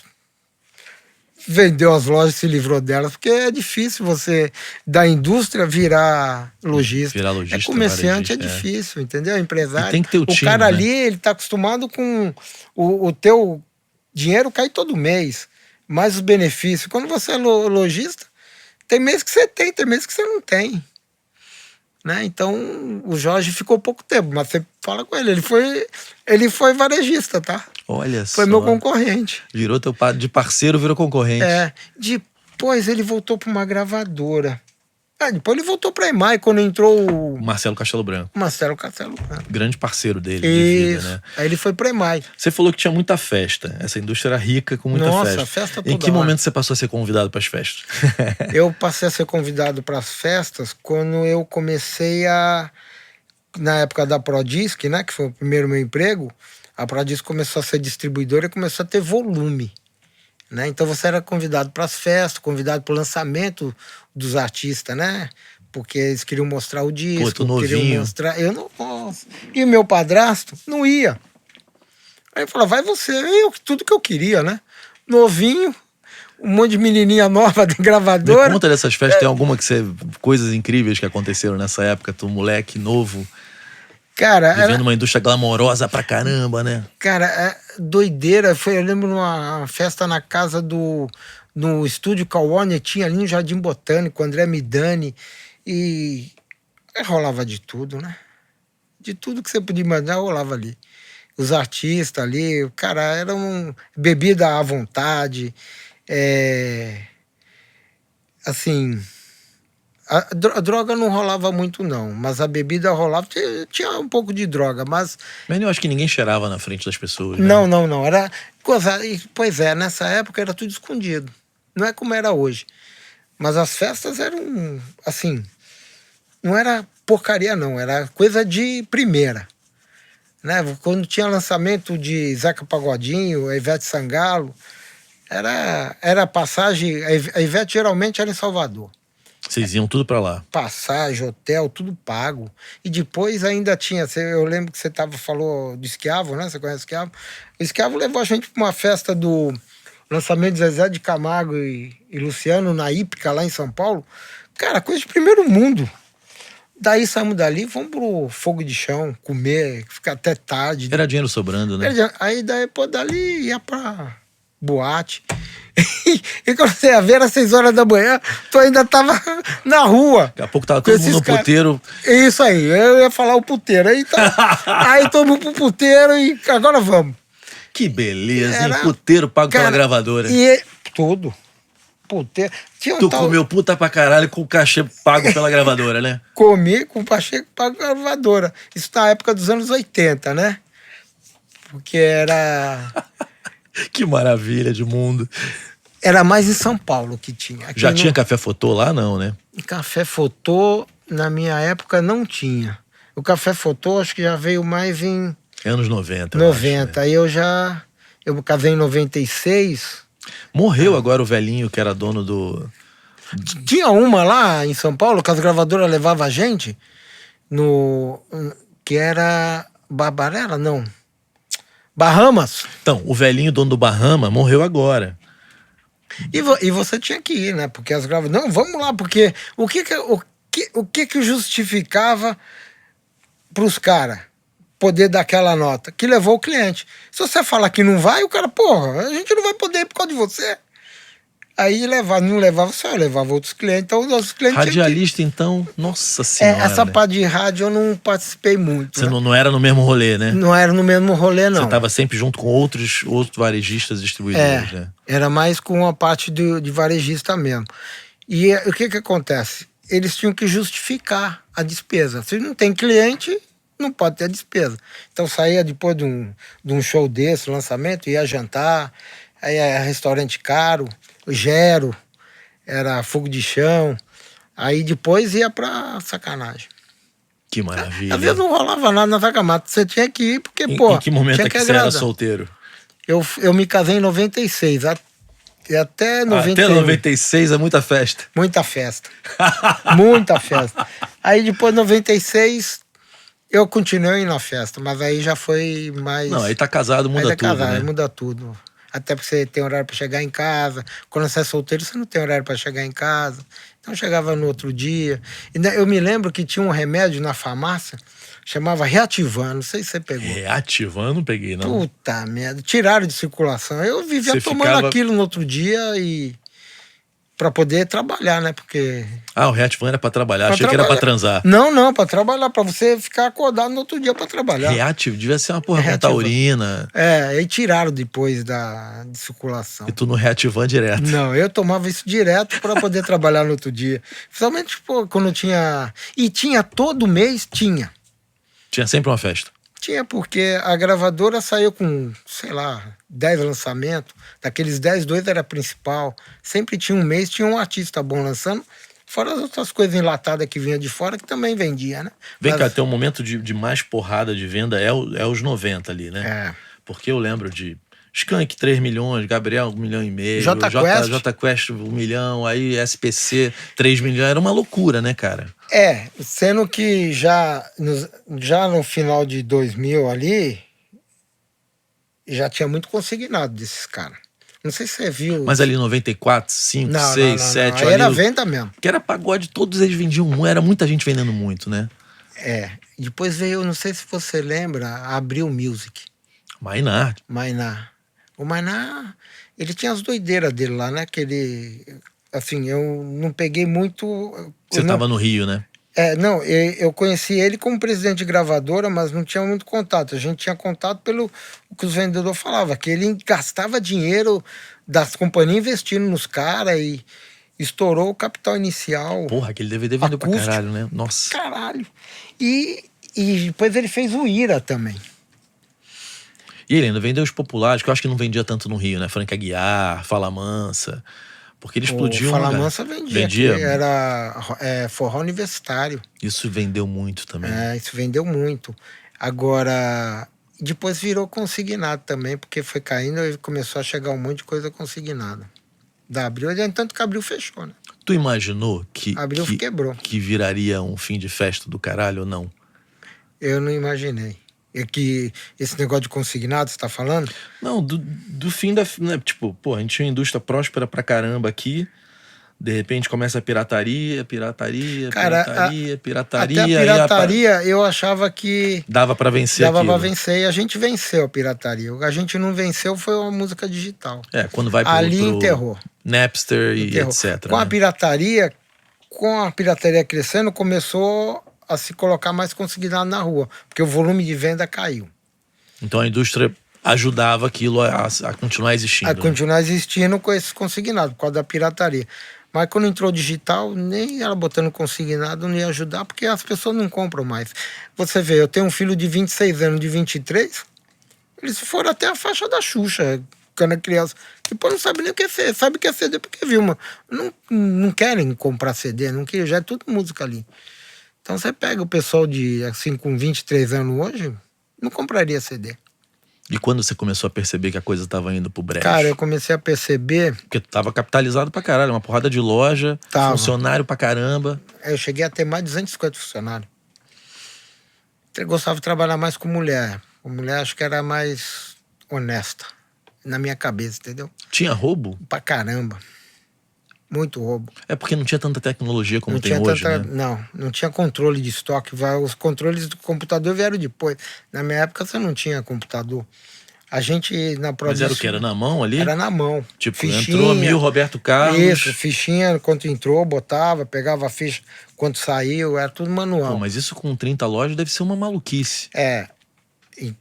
vendeu as lojas, se livrou delas, porque é difícil você, da indústria, virar lojista. Virar lojista, comerciante, é difícil, entendeu? Empresário. E tem que ter o time, cara, né? ali, ele tá acostumado com o teu dinheiro cai todo mês, mais os benefícios. Quando você é lojista, tem mês que você tem mês que você não tem. Né? Então, o Jorge ficou pouco tempo, mas você fala com ele. Ele foi varejista, tá? Olha só. Foi meu concorrente. Virou de parceiro, virou concorrente. Depois ele voltou para uma gravadora. Depois ele voltou para a EMAI, quando entrou o Marcelo Castelo Branco. Marcelo Castelo Branco. Grande parceiro dele. Isso. De vida, né? Aí ele foi para a EMAI. Você falou que tinha muita festa. Essa indústria era rica com muita festa. Nossa, festa toda Em que hora. momento você passou a ser convidado para as festas? Eu passei a ser convidado para as festas quando eu comecei na época da Prodisc, né, que foi o primeiro meu emprego, a Prodisc começou a ser distribuidora e começou a ter volume. Né? Então você era convidado para as festas, convidado para o lançamento dos artistas, né? Porque eles queriam mostrar o disco, queriam mostrar. Eu não posso. E o meu padrasto não ia. Aí ele falou, vai você. Tudo que eu queria, né? Novinho, um monte de menininha nova de gravadora. Me conta dessas festas, tem alguma coisas incríveis que aconteceram nessa época, tu moleque novo, cara, vivendo uma indústria glamourosa pra caramba, né? Cara, doideira. Eu lembro numa festa na casa no estúdio Cauone, tinha ali no Jardim Botânico, André Midani, e rolava de tudo, né? De tudo que você podia imaginar, rolava ali. Os artistas ali, cara, era bebida à vontade, assim, a droga não rolava muito não, mas a bebida rolava, tinha um pouco de droga, mas eu acho que ninguém cheirava na frente das pessoas, né? Não, era coisa, pois nessa época era tudo escondido, não é como era hoje, mas as festas eram, assim, não era porcaria não, era coisa de primeira. Né? Quando tinha lançamento de Zeca Pagodinho, a Ivete Sangalo, era passagem. A Ivete geralmente era em Salvador. Vocês iam tudo pra lá? Passagem, hotel, tudo pago. E depois ainda tinha, eu lembro que você falou do Esquiavo, né? Você conhece o Esquiavo? O Esquiavo levou a gente para uma festa do lançamento de Zezé de Camargo e Luciano na Ípica, lá em São Paulo. Cara, coisa de primeiro mundo. Daí saímos dali, fomos pro fogo de chão, comer, ficar até tarde. Era dinheiro sobrando, né? Aí depois dali ia pra boate. E quando você ia ver, era 6 horas da manhã, tu ainda tava na rua. Daqui a pouco tava todo mundo no puteiro. Isso aí, eu ia falar o puteiro. Aí todo mundo pro puteiro e agora vamos. Que beleza, hein? Puteiro pago pela gravadora. E tudo. Puteiro. Tu comeu puta pra caralho com o cachê pago pela gravadora, né? Comi com o cachê pago pela gravadora. Isso na época dos anos 80, né? Porque era... Que maravilha de mundo. Era mais em São Paulo que tinha. Aqui já tinha Café Fotô lá, não, né? Café Fotô, na minha época, não tinha. O Café Fotô, acho que já veio mais em... Anos 90. 90. Acho, né? Aí eu casei em 96. Morreu agora o velhinho que era dono do... Tinha uma lá em São Paulo, que as gravadoras levavam a gente, que era Barbarella, não. Bahamas. Então, o velhinho dono do Bahama morreu agora. E você tinha que ir, né? Porque as gravadoras... Não, vamos lá, porque o que justificava pros caras poder dar aquela nota? Que levou o cliente. Se você falar que não vai, o cara, porra, a gente não vai poder ir por causa de você. Aí não levava só, levava outros clientes. Então, os outros clientes. Radialista, então, nossa senhora. Essa parte de rádio eu não participei muito. Você não era no mesmo rolê, né? Não era no mesmo rolê, não. Você estava sempre junto com outros varejistas distribuidores, né? Era mais com a parte de varejista mesmo. E o que acontece? Eles tinham que justificar a despesa. Se não tem cliente, não pode ter despesa. Então saía depois de um show desse, lançamento, ia jantar, aí era restaurante caro, Gero, era fogo de chão, aí depois ia pra sacanagem. Que maravilha. Às vezes não rolava nada na Sacamata, você tinha que ir porque, Em que momento é que você era solteiro? Eu me casei em 96, até 91. Até 96 é muita festa. Muita festa. Muita festa. Aí depois de 96, eu continuei na festa, mas aí já foi mais... Não, aí tá casado, muda tudo, casado, né? Muda tudo. Até porque você tem horário para chegar em casa. Quando você é solteiro, você não tem horário para chegar em casa. Então chegava no outro dia. Eu me lembro que tinha um remédio na farmácia, chamava Reativan, não sei se você pegou. Reativan, não peguei, não. Puta merda, tiraram de circulação. Eu vivia tomando aquilo no outro dia e... pra poder trabalhar, né? Porque... Ah, o Reativan era pra trabalhar, achei que era pra transar. Não, pra trabalhar, pra você ficar acordado no outro dia pra trabalhar. Reativo, devia ser uma porra com taurina. Aí tiraram depois de circulação. E tu no Reativan direto. Não, eu tomava isso direto pra poder trabalhar no outro dia. Principalmente, quando tinha... E tinha todo mês, tinha. Tinha sempre uma festa. Tinha, porque a gravadora saiu com, sei lá, 10 lançamentos. Daqueles 10, 2 era principal. Sempre tinha um mês, tinha um artista bom lançando. Fora as outras coisas enlatadas que vinha de fora, que também vendia, né? Vem cá, tem um momento de mais porrada de venda, é os 90 ali, né? Porque eu lembro de Skank, 3 milhões, Gabriel, 1,5 milhão, J Quest, 1 milhão, aí SPC, 3 milhões. Era uma loucura, né, cara? Sendo que já no final de 2000 ali, já tinha muito consignado desses caras. Não sei se você viu. Mas ali 94, 5, 6, 7... Aí era venda mesmo. Que era pagode, todos eles vendiam, era muita gente vendendo muito, né? Depois veio, não sei se você lembra, a Abril Music. Mainar. O Mainar, ele tinha as doideiras dele lá, né? Que ele... Assim, eu não peguei muito... Você estava no Rio, né? Não, eu conheci ele como presidente de gravadora, mas não tinha muito contato. A gente tinha contato pelo que os vendedores falavam, que ele gastava dinheiro das companhias investindo nos caras e estourou o capital inicial. Porra, aquele DVD vendeu pra caralho, né? Nossa. Caralho. E depois ele fez o Ira também. E ele ainda vendeu os populares, que eu acho que não vendia tanto no Rio, né? Frank Aguiar, Fala Mansa... Porque ele explodiu. Fala Mansa vendia. Era forró universitário. Isso vendeu muito também. Isso vendeu muito. Agora, depois virou consignado também, porque foi caindo e começou a chegar um monte de coisa consignada. Da Abril, tanto que a Abril fechou, né? Tu imaginou que quebrou. Que viraria um fim de festa do caralho ou não? Eu não imaginei. É que esse negócio de consignado, você tá falando? Não, do fim da... Né, tipo, pô, a gente tinha uma indústria próspera pra caramba aqui, de repente começa a pirataria. Cara, pirataria. Até a pirataria eu achava que... Dava pra vencer Dava aquilo. pra vencer, e a gente venceu a pirataria. O que a gente não venceu foi a música digital. Quando vai pro enterrou. Napster e etc. Com a pirataria crescendo, começou a se colocar mais consignado na rua, porque o volume de venda caiu. Então a indústria ajudava aquilo a continuar existindo. A continuar existindo com esses consignados, por causa da pirataria. Mas quando entrou digital, nem ela botando consignado não ia ajudar, porque as pessoas não compram mais. Você vê, eu tenho um filho de 26 anos, de 23, eles foram até a faixa da Xuxa, quando é criança. Depois não sabe nem o que é CD, sabe o que é CD porque viu, mas não querem comprar CD, não querem, já é tudo música ali. Então você pega o pessoal de, assim, com 23 anos hoje, não compraria CD. E quando você começou a perceber que a coisa tava indo pro brejo? Cara, eu comecei a perceber... Porque tu tava capitalizado pra caralho, uma porrada de loja, funcionário pra caramba. Eu cheguei a ter mais de 250 funcionários. Eu gostava de trabalhar mais com mulher. A mulher acho que era mais honesta, na minha cabeça, entendeu? Tinha roubo? Pra caramba. Muito roubo. É porque não tinha tanta tecnologia como tem hoje, né? Não tinha controle de estoque. Os controles do computador vieram depois. Na minha época você não tinha computador. A gente na produção... Mas era o que? Era na mão ali? Era na mão. Tipo, fichinha, entrou 1000 Roberto Carlos. Isso, fichinha, quando entrou, botava, pegava a ficha, quando saiu, era tudo manual. Pô, mas isso com 30 lojas deve ser uma maluquice. E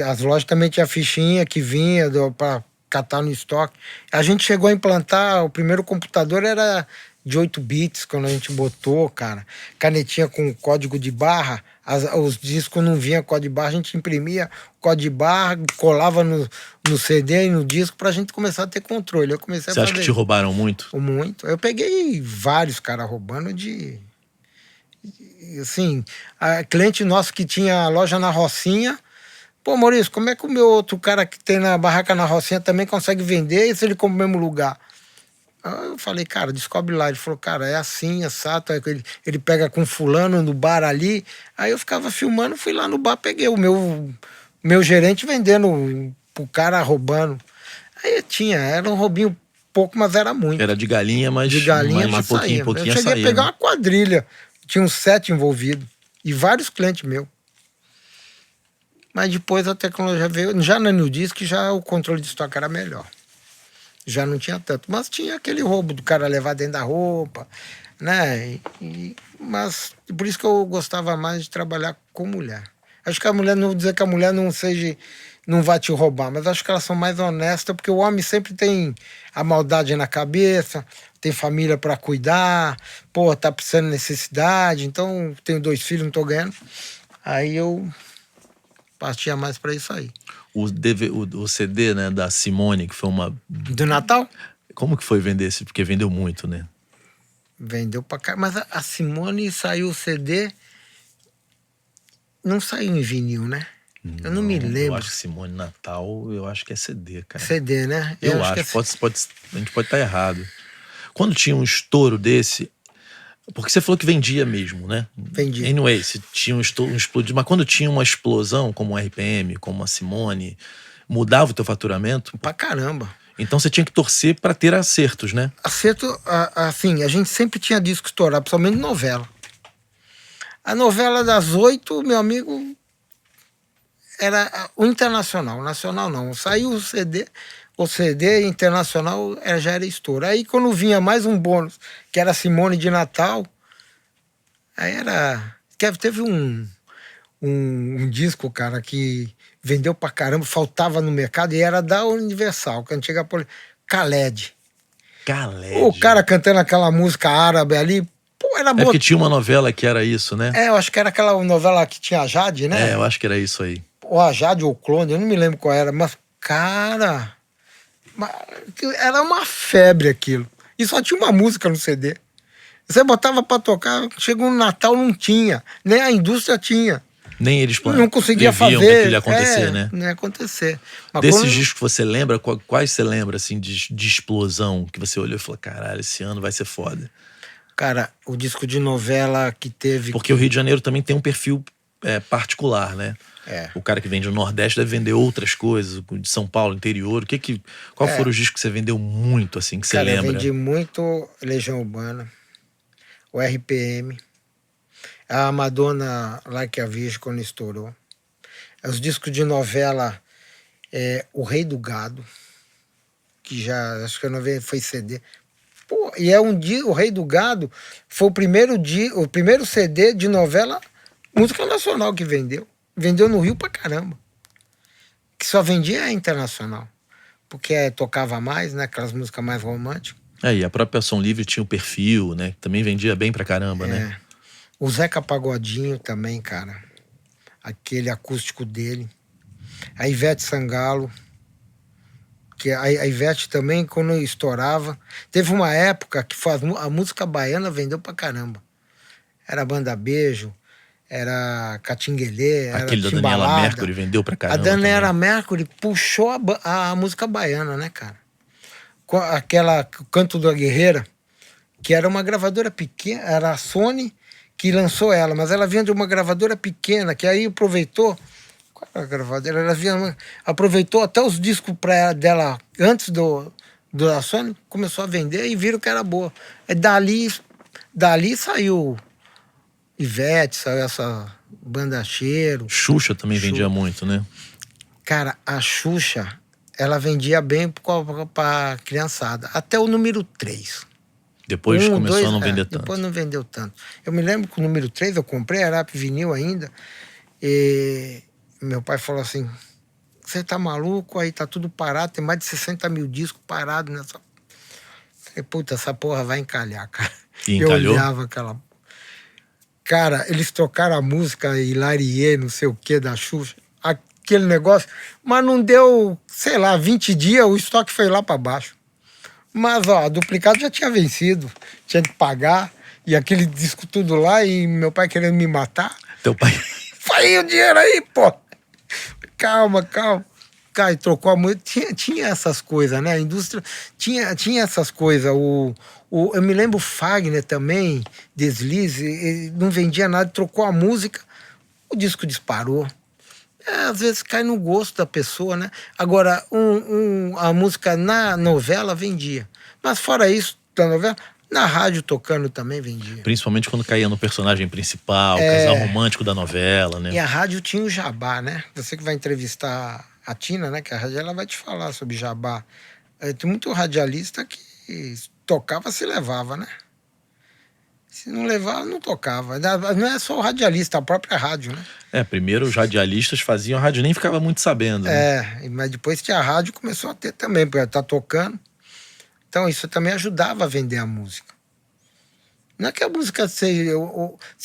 as lojas também tinham fichinha que vinha para catar no estoque. A gente chegou a implantar, o primeiro computador era de 8 bits, quando a gente botou, cara. Canetinha com código de barra, os discos não vinham código de barra, a gente imprimia código de barra, colava no CD e no disco pra gente começar a ter controle. Eu comecei Você acha que te roubaram muito? Muito. Eu peguei vários caras roubando assim, a cliente nosso que tinha loja na Rocinha. Pô, Maurício, como é que o meu outro cara que tem na barraca na Rocinha também consegue vender e se ele compra no mesmo lugar? Aí eu falei, cara, descobre lá. Ele falou, cara, é assim, é sato. Ele pega com fulano no bar ali. Aí eu ficava filmando, fui lá no bar, peguei o meu gerente vendendo pro cara roubando. Aí era um roubinho pouco, mas era muito. Era de galinha, mas de pouquinho em pouquinho eu cheguei saía, a pegar uma quadrilha. Tinha uns 7 envolvidos. E vários clientes meus. Mas depois a tecnologia veio. Já na New Disc, já o controle de estoque era melhor. Já não tinha tanto. Mas tinha aquele roubo do cara levar dentro da roupa, né? Mas por isso que eu gostava mais de trabalhar com mulher. Acho que a mulher, não vou dizer que a mulher não vai te roubar, mas acho que elas são mais honestas, porque o homem sempre tem a maldade na cabeça, tem família para cuidar, pô, tá precisando de necessidade, então tenho 2 filhos, não tô ganhando. Aí eu partia mais para isso aí. O CD, né, da Simone, que foi uma... Do Natal? Como que foi vender esse? Porque vendeu muito, né? Vendeu pra cá. Mas a Simone saiu o CD... Não saiu em vinil, né? Eu não me lembro. Eu acho que Simone Natal, eu acho que é CD, cara. CD, né? Eu acho. A gente pode estar errado. Quando tinha um estouro desse... Porque você falou que vendia mesmo, né? Vendia. Anyway, se tinha um explodido. Mas quando tinha uma explosão, como um RPM, como a Simone, mudava o teu faturamento? Pra caramba. Então você tinha que torcer para ter acertos, né? Acerto, assim, a gente sempre tinha disco estourado, principalmente novela. A novela das 8, meu amigo, era o internacional. Nacional não. Saiu o CD internacional já era estouro. Aí quando vinha mais um bônus, que era Simone de Natal, aí era... Teve um disco, cara, que vendeu pra caramba, faltava no mercado, e era da Universal, que antiga Khaled. Khaled. O cara cantando aquela música árabe ali, pô, era porque tinha uma novela que era isso, né? Eu acho que era aquela novela que tinha a Jade, né? Eu acho que era isso aí. Ou a Jade ou o Clone, eu não me lembro qual era, mas, cara, era uma febre aquilo. E só tinha uma música no CD. Você botava pra tocar, chegou no Natal, não tinha. Nem a indústria tinha. Nem eles não conseguia fazer. Que aquilo ia acontecer, né? Não ia acontecer. Mas desses discos que você lembra, quais você lembra, assim, de explosão, que você olhou e falou, caralho, esse ano vai ser foda? Cara, o disco de novela que teve... Porque o Rio de Janeiro também tem um perfil particular, né? O cara que vende o Nordeste deve vender outras coisas, de São Paulo, interior. Qual foram os discos que você vendeu muito, assim, que você lembra? Eu vendi muito Legião Urbana, o RPM, a Madonna Like a Virgem quando estourou. Os discos de novela, O Rei do Gado, que já, acho que eu não vi, foi CD. Pô, e o Rei do Gado foi o primeiro CD de novela música nacional que vendeu. Vendeu no Rio pra caramba. Que só vendia internacional. Porque tocava mais, né? Aquelas músicas mais românticas. E a própria Som Livre tinha o perfil, né? Também vendia bem pra caramba, né? O Zeca Pagodinho também, cara. Aquele acústico dele. A Ivete Sangalo. Que a Ivete também, quando estourava... Teve uma época que a música baiana vendeu pra caramba. Era Banda Beijo, era Catinguelê, era aquele da Timbalada. Daniela Mercury vendeu pra caramba. A Daniela Mercury puxou a música baiana, né, cara? Aquela Canto da Guerreira, que era uma gravadora pequena, era a Sony que lançou ela, mas ela vinha de uma gravadora pequena, que aí aproveitou... Qual era a gravadora? Ela aproveitou até os discos dela antes da Sony, começou a vender e viram que era boa. Dali saiu Ivete, saiu essa Banda Cheiro. Xuxa também vendia muito, né? Cara, a Xuxa, ela vendia bem pra criançada. Até o número 3. Depois começou a não vender tanto. Depois não vendeu tanto. Eu me lembro que o número 3 eu comprei, era vinil ainda. E meu pai falou assim, você tá maluco? Aí tá tudo parado, tem mais de 60 mil discos parados nessa... Falei, puta, essa porra vai encalhar, cara. E encalhou? Eu olhava aquela... Cara, eles tocaram a música Hilarie, não sei o que, da Xuxa, aquele negócio, mas não deu, sei lá, 20 dias, o estoque foi lá para baixo. Mas, ó, a Duplicado já tinha vencido, tinha que pagar, e aquele disco tudo lá, e meu pai querendo me matar. Teu pai... Foi o dinheiro aí, pô! Calma. Cara, trocou a música, tinha essas coisas, né? A indústria tinha essas coisas, eu me lembro o Fagner também, Deslize, ele não vendia nada, trocou a música, o disco disparou. Às vezes cai no gosto da pessoa, né? Agora, a música na novela vendia. Mas fora isso, da novela, na rádio tocando também vendia. Principalmente quando caía no personagem principal, casal romântico da novela, né? E a rádio tinha o jabá, né? Você que vai entrevistar a Tina, né? Que a rádio, ela vai te falar sobre jabá. Tem muito radialista que tocava, se levava, né? Se não levava, não tocava. Não é só o radialista, a própria rádio, né? Primeiro os radialistas faziam a rádio, nem ficava muito sabendo. Né? Mas depois que a rádio começou a ter também, porque tá tocando. Então isso também ajudava a vender a música. Não é que a música se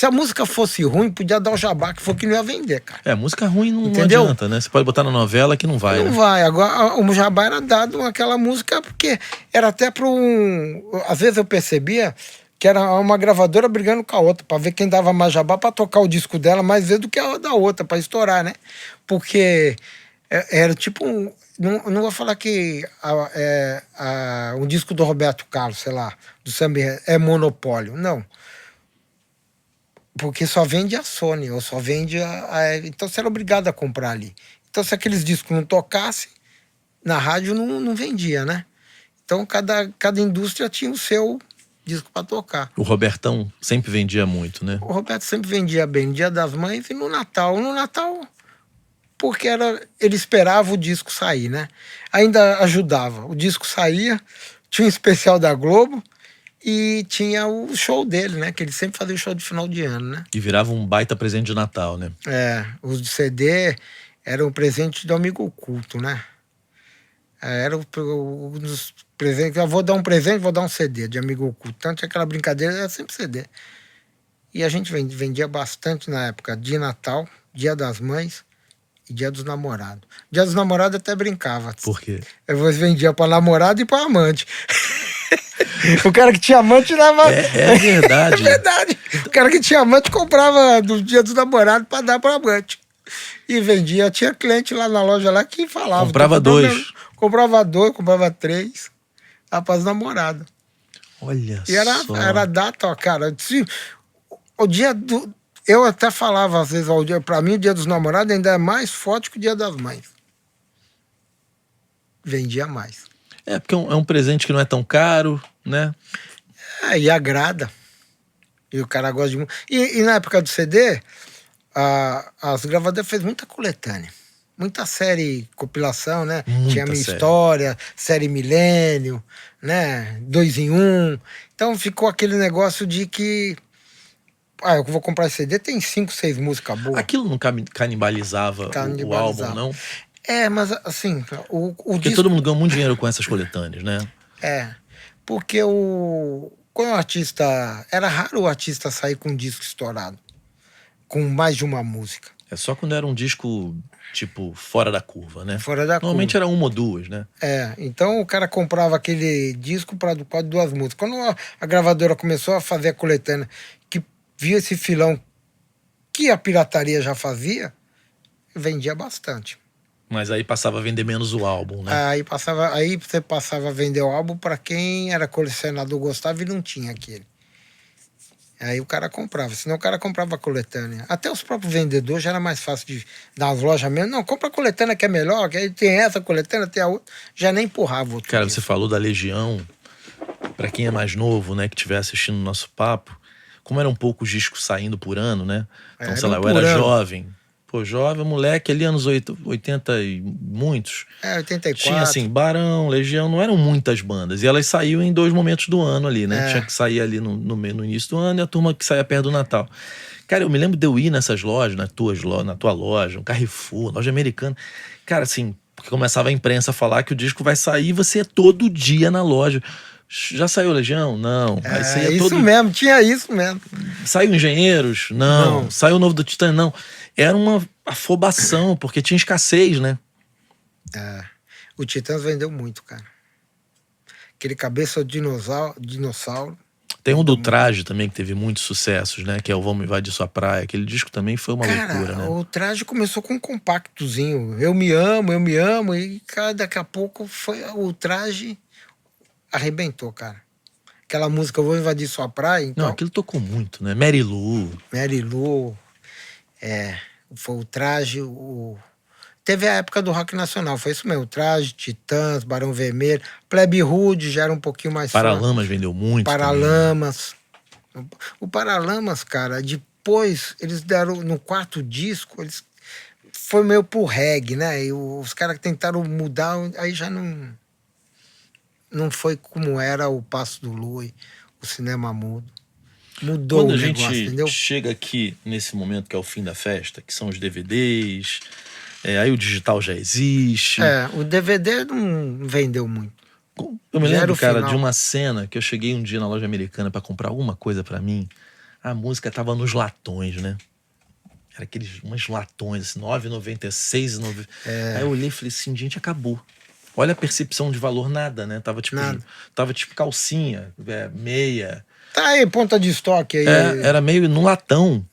a música fosse ruim, podia dar o jabá, que foi que não ia vender, cara. Música ruim não adianta, né? Você pode botar na novela que não vai. Não vai. Agora, o jabá era dado aquela música, porque era até para às vezes eu percebia que era uma gravadora brigando com a outra, para ver quem dava mais jabá para tocar o disco dela mais vezes do que a da outra, para estourar, né? Porque era tipo não vou falar que um disco do Roberto Carlos, sei lá, do samba é monopólio, não. Porque só vende a Sony, ou só vende então você era obrigado a comprar ali. Então se aqueles discos não tocassem, na rádio não vendia, né? Então cada indústria tinha o seu disco para tocar. O Robertão sempre vendia muito, né? O Roberto sempre vendia bem no Dia das Mães e no Natal. No Natal... porque ele esperava o disco sair, né? Ainda ajudava. O disco saía, tinha um especial da Globo e tinha o show dele, né? Que ele sempre fazia o show de final de ano, né? E virava um baita presente de Natal, né? Os de CD eram um presente do amigo oculto, né? Era um dos presentes. Eu vou dar um presente, vou dar um CD de amigo oculto. Tanto aquela brincadeira era sempre CD. E a gente vendia bastante na época de Natal, Dia das Mães e Dia dos Namorados. Dia dos Namorados até brincava. Por quê? Eu vendia para namorado e para amante. O cara que tinha amante dava... É verdade. É verdade. O cara que tinha amante comprava do dia dos namorados pra dar pra amante. E vendia. Tinha cliente lá na loja lá que falava. Comprava dois. Comprava 2, comprava 3. Para as namoradas. Olha e só. Era data, ó, cara. O dia do... Eu até falava às vezes, pra mim o dia dos namorados ainda é mais forte que o dia das mães. Vendia mais. Porque é um presente que não é tão caro, né? E agrada. E o cara gosta de... E na época do CD, as gravadoras fez muita coletânea. Muita série compilação, né? Tinha Minha História, série Milênio, né? 2 em 1. Então ficou aquele negócio de que... eu vou comprar esse CD, tem 5, 6 músicas boas. Aquilo não canibalizava o álbum, não? Mas assim... Porque disco... todo mundo ganhou muito dinheiro com essas coletâneas, né? Porque quando o artista... Era raro o artista sair com um disco estourado. Com mais de uma música. É só quando era um disco, tipo, fora da curva, né? Fora da Normalmente curva. era 1 ou 2, né? Então o cara comprava aquele disco para 2 músicas. Quando a gravadora começou a fazer a coletânea, que via esse filão que a pirataria já fazia, vendia bastante. Mas aí passava a vender menos o álbum, né? Aí você passava a vender o álbum para quem era colecionador, gostava e não tinha aquele. Aí o cara comprava, senão o cara comprava a coletânea. Até os próprios vendedores já era mais fácil das lojas mesmo. Não, compra a coletânea que é melhor, que aí tem essa coletânea, tem a outra. Já nem empurrava outro. Cara, você falou da Legião. Pra quem é mais novo, né, que estiver assistindo o nosso papo, como eram poucos discos saindo por ano, né? Então, sei lá, eu era jovem. Pô, jovem, moleque, ali anos 80 e muitos. 84. Tinha assim, Barão, Legião, não eram muitas bandas. E elas saíam em 2 momentos do ano ali, né? Tinha que sair ali no início do ano e a turma que saía perto do Natal. Cara, eu me lembro de eu ir nessas lojas, na tua loja, um Carrefour, loja americana. Cara, assim, porque começava a imprensa a falar que o disco vai sair e você ia todo dia na loja. Já saiu Legião? Não. Aí você ia isso mesmo, tinha isso mesmo. Saiu Engenheiros? Não. Saiu o novo do Titã? Não. Era uma afobação, porque tinha escassez, né? O Titãs vendeu muito, cara. Aquele cabeça de dinossauro. Tem um do Traje também, que teve muitos sucessos, né? Que é o Vamos Invadir Sua Praia. Aquele disco também foi uma loucura, né? O Traje começou com um compactozinho. Eu me amo. E daqui a pouco o Traje arrebentou, cara. Aquela música Eu Vou Invadir Sua Praia. Então... Não, aquilo tocou muito, né? Mary Lou. Foi o Traje, Teve a época do rock nacional, foi isso mesmo. O Traje, Titãs, Barão Vermelho, Plebe Rude já era um pouquinho mais Paralamas vendeu muito. Paralamas. Também, né? O Paralamas, cara, depois eles deram no 4º disco, foi meio pro reggae, né? E os caras tentaram mudar, aí já não foi como era o Passo do Lui, o Cinema Mudo. Mudou o negócio, entendeu? Quando a gente chega aqui nesse momento que é o fim da festa, que são os DVDs, aí o digital já existe. O DVD não vendeu muito. Eu me lembro, cara, de uma cena que eu cheguei um dia na loja americana pra comprar alguma coisa pra mim. A música tava nos latões, né? Era umas latões, assim, R$9,96. Aí eu olhei e falei assim, gente, acabou. Olha a percepção de valor, nada, né? Tava tipo calcinha, meia. Tá aí, ponta de estoque aí. Era meio no latão.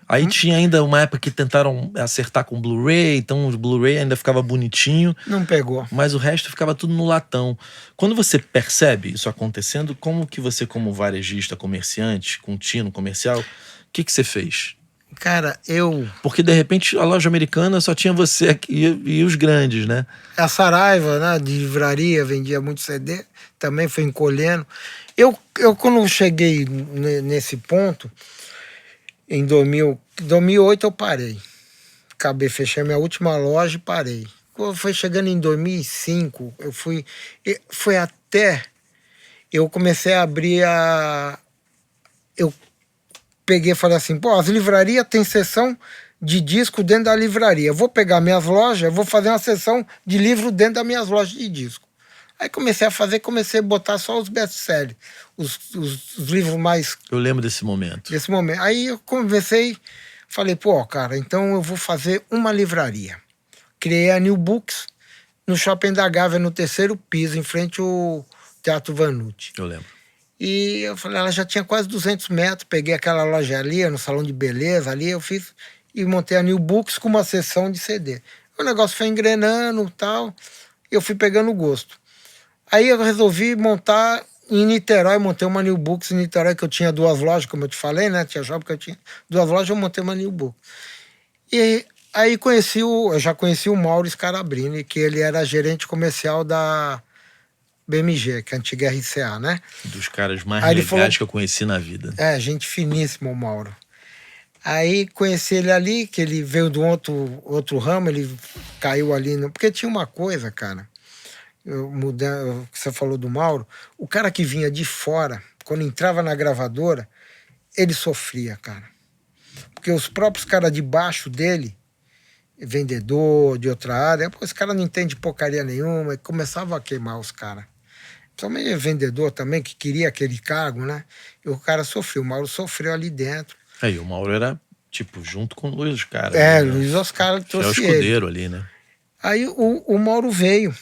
Aí tinha ainda uma época que tentaram acertar com Blu-ray, então o Blu-ray ainda ficava bonitinho. Não pegou. Mas o resto ficava tudo no latão. Quando você percebe isso acontecendo, como que você, como varejista, comerciante, contínuo, comercial, o que você fez? Cara, Porque de repente a loja americana só tinha você aqui e os grandes, né? A Saraiva, né, de livraria, vendia muito CD, também foi encolhendo. Eu quando cheguei nesse ponto, em 2008 eu parei. Fechei minha última loja e parei. Quando foi chegando em 2005, foi até... Eu comecei a abrir eu peguei e falei assim, as livrarias têm seção de disco dentro da livraria. Eu vou pegar minhas lojas, vou fazer uma seção de livro dentro das minhas lojas de disco. Aí comecei a botar só os best-sellers, os livros mais... Eu lembro desse momento. Aí eu falei, cara, então eu vou fazer uma livraria. Criei a New Books no Shopping da Gávea, no 3º piso, em frente ao Teatro Vanucci. Eu lembro. E eu falei, ela já tinha quase 200 metros, peguei aquela loja ali, no salão de beleza ali, eu fiz e montei a New Books com uma seção de CD. O negócio foi engrenando e tal, e eu fui pegando gosto. Aí eu resolvi montar em Niterói, montei uma New Books em Niterói, que eu tinha 2 lojas, como eu te falei, né? Tinha shopping que eu tinha 2 lojas, eu montei uma New Book. E aí eu já conheci o Mauro Scarabrini, que ele era gerente comercial da BMG, que é a antiga RCA, né? Dos caras mais legais que eu conheci na vida. Gente finíssima, o Mauro. Aí conheci ele ali, que ele veio de um outro ramo, ele caiu ali, porque tinha uma coisa, cara, que você falou do Mauro, o cara que vinha de fora, quando entrava na gravadora, ele sofria, cara. Porque os próprios caras de baixo dele, vendedor de outra área, esse cara não entende porcaria nenhuma, e começava a queimar os caras. Principalmente vendedor também, que queria aquele cargo, né? E o cara sofreu, o Mauro sofreu ali dentro. E o Mauro era, tipo, junto com o Luiz Oscar. Né? Luiz Oscar trouxe ele. É o escudeiro ali, né? Aí o Mauro veio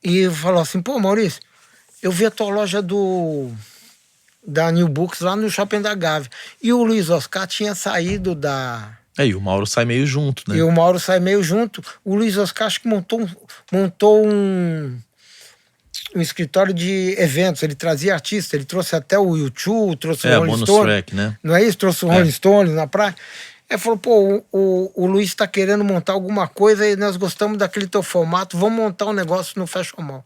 e falou assim, pô, Maurício, eu vi a tua loja da New Books lá no Shopping da Gávea. E o Luiz Oscar tinha saído da... E o Mauro sai meio junto, né? E o Mauro sai meio junto. O Luiz Oscar acho que montou um escritório de eventos. Ele trazia artistas, ele trouxe até o U2, trouxe o Rolling Stones. Track, né? Não é isso? Trouxe o Rolling Stones na praia. Ele falou, pô, o Luiz tá querendo montar alguma coisa e nós gostamos daquele teu formato, vamos montar um negócio no Fashion Mall.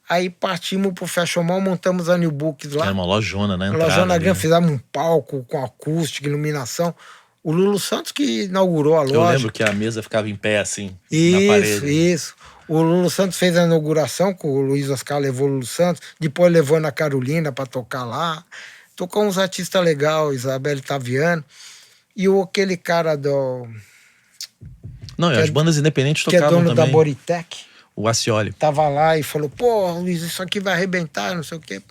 Aí partimos pro Fashion Mall, montamos a New Books lá. Era uma lojona, né? Uma lojona grande, fizemos um palco com acústica, iluminação. O Lulu Santos que inaugurou a loja. Eu lembro que a mesa ficava em pé, assim, na parede. Isso. O Lulu Santos fez a inauguração, com o Luiz Oscar levou o Lulu Santos, depois levou na Carolina para tocar lá. Tocou uns artistas legais, Isabelle Taviano. E aquele cara do... Não, e as bandas independentes tocavam também. Que é dono da Boritec. O Acioli. Tava lá e falou, pô, Luiz, isso aqui vai arrebentar, não sei o quê.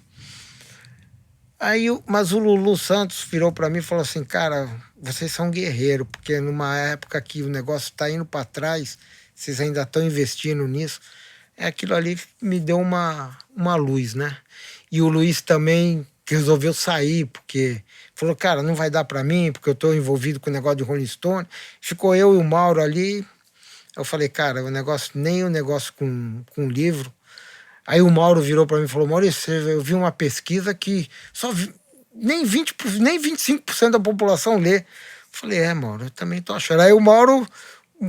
Aí, mas o Lulu Santos virou para mim e falou assim, cara, vocês são guerreiros, porque numa época que o negócio tá indo para trás, vocês ainda estão investindo nisso. Aquilo ali me deu uma luz, né? E o Luiz também resolveu sair, porque falou, cara, não vai dar para mim, porque eu tô envolvido com o negócio de Rolling Stone. Ficou eu e o Mauro ali. Eu falei, cara, nem o negócio com livro. Aí o Mauro virou para mim e falou, Maurício, eu vi uma pesquisa que nem 25% da população lê. Eu falei, Mauro, eu também tô achando. Aí o Mauro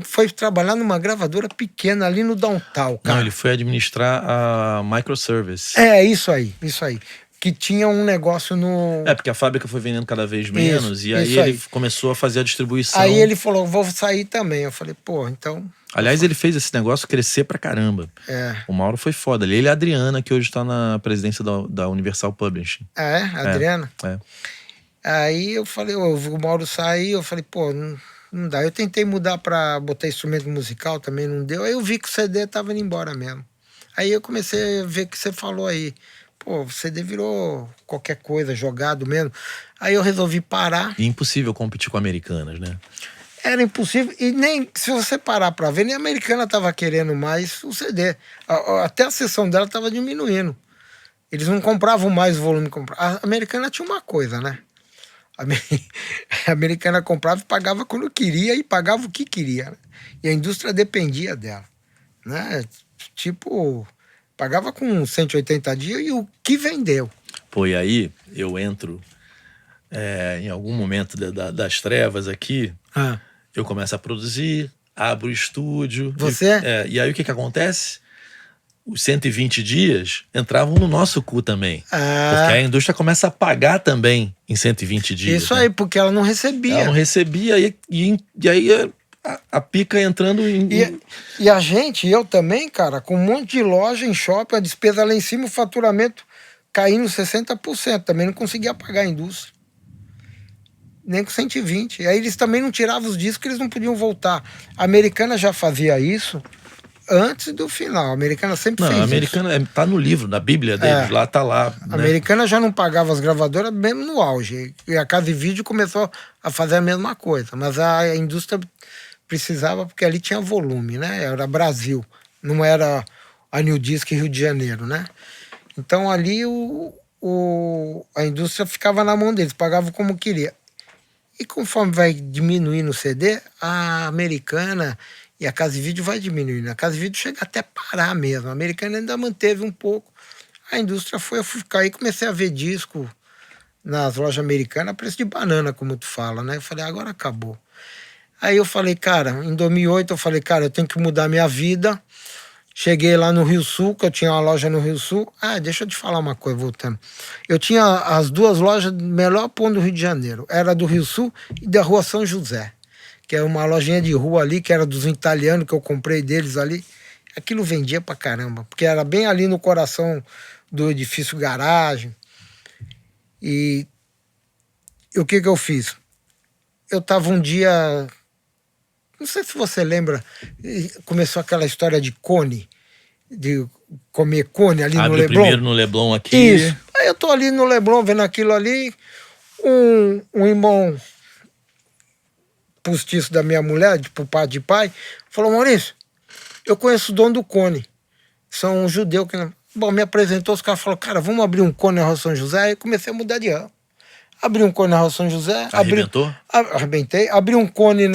foi trabalhar numa gravadora pequena ali no Downtown, cara. Não, ele foi administrar a Microservice. Isso aí. Que tinha um negócio no... porque a fábrica foi vendendo cada vez menos, e aí ele começou a fazer a distribuição. Aí ele falou, vou sair também. Eu falei, pô, então... Aliás, ele fez esse negócio crescer pra caramba. O Mauro foi foda. Ele e a Adriana, que hoje tá na presidência da Universal Publishing. Adriana? Aí eu falei, o Mauro saiu, eu falei, pô, não dá. Eu tentei mudar pra botar instrumento musical, também não deu. Aí eu vi que o CD tava indo embora mesmo. Aí eu comecei a ver o que você falou aí. Pô, o CD virou qualquer coisa, jogado mesmo. Aí eu resolvi parar. E impossível competir com Americanas, né? Era impossível, e nem se você parar para ver, nem a Americana estava querendo mais o CD. Até a sessão dela estava diminuindo. Eles não compravam mais o volume que compravam. A Americana tinha uma coisa, né? A Americana comprava e pagava quando queria e pagava o que queria. Né? E a indústria dependia dela. Né? Tipo, pagava com 180 dias e o que vendeu. Pô, e aí eu entro em algum momento das trevas aqui... Eu começo a produzir, abro o estúdio. Você? E aí o que acontece? Os 120 dias entravam no nosso cu também. Porque a indústria começa a pagar também em 120 dias. Isso aí, porque ela não recebia. Ela não recebia e aí a pica entrando em... E a gente, eu também, cara, com um monte de loja em shopping, a despesa lá em cima, o faturamento caindo 60%. Também não conseguia pagar a indústria. Nem com 120. Aí eles também não tiravam os discos, eles não podiam voltar. A Americana já fazia isso antes do final. A Americana sempre fez isso. A Americana tá no livro, na Bíblia deles, lá tá lá. A Americana já não pagava as gravadoras mesmo no auge. E a Casa e Vídeo começou a fazer a mesma coisa. Mas a indústria precisava, porque ali tinha volume, né? Era Brasil, não era a New Disc Rio de Janeiro, né? Então ali a indústria ficava na mão deles, pagavam como queria. E conforme vai diminuindo o CD, a Americana e a Casa de Vídeo vai diminuindo. A Casa de Vídeo chega até parar mesmo. A Americana ainda manteve um pouco. A indústria eu fui ficar aí, comecei a ver disco nas lojas americanas a preço de banana, como tu fala, né? Eu falei, agora acabou. Aí eu falei, cara, em 2008 eu falei, cara, eu tenho que mudar minha vida. Cheguei lá no Rio Sul, que eu tinha uma loja no Rio Sul. Deixa eu te falar uma coisa, voltando. Eu tinha as duas lojas do melhor ponto do Rio de Janeiro. Era do Rio Sul e da Rua São José, que é uma lojinha de rua ali, que era dos italianos, que eu comprei deles ali. Aquilo vendia pra caramba, porque era bem ali no coração do edifício garagem. E o que eu fiz? Eu tava um dia... Não sei se você lembra, começou aquela história de cone, de comer cone ali no Leblon. Primeiro no Leblon aqui. Isso. Aí eu tô ali no Leblon vendo aquilo ali, um irmão postiço da minha mulher, por parte de pai, falou, Maurício, eu conheço o dono do cone. São um judeu que... Bom, me apresentou, os caras falaram, cara, vamos abrir um cone na Rua São José. Aí comecei a mudar de ramo. Abri um cone na Rua São José. Arrebentou? Arrebentei. Abri um cone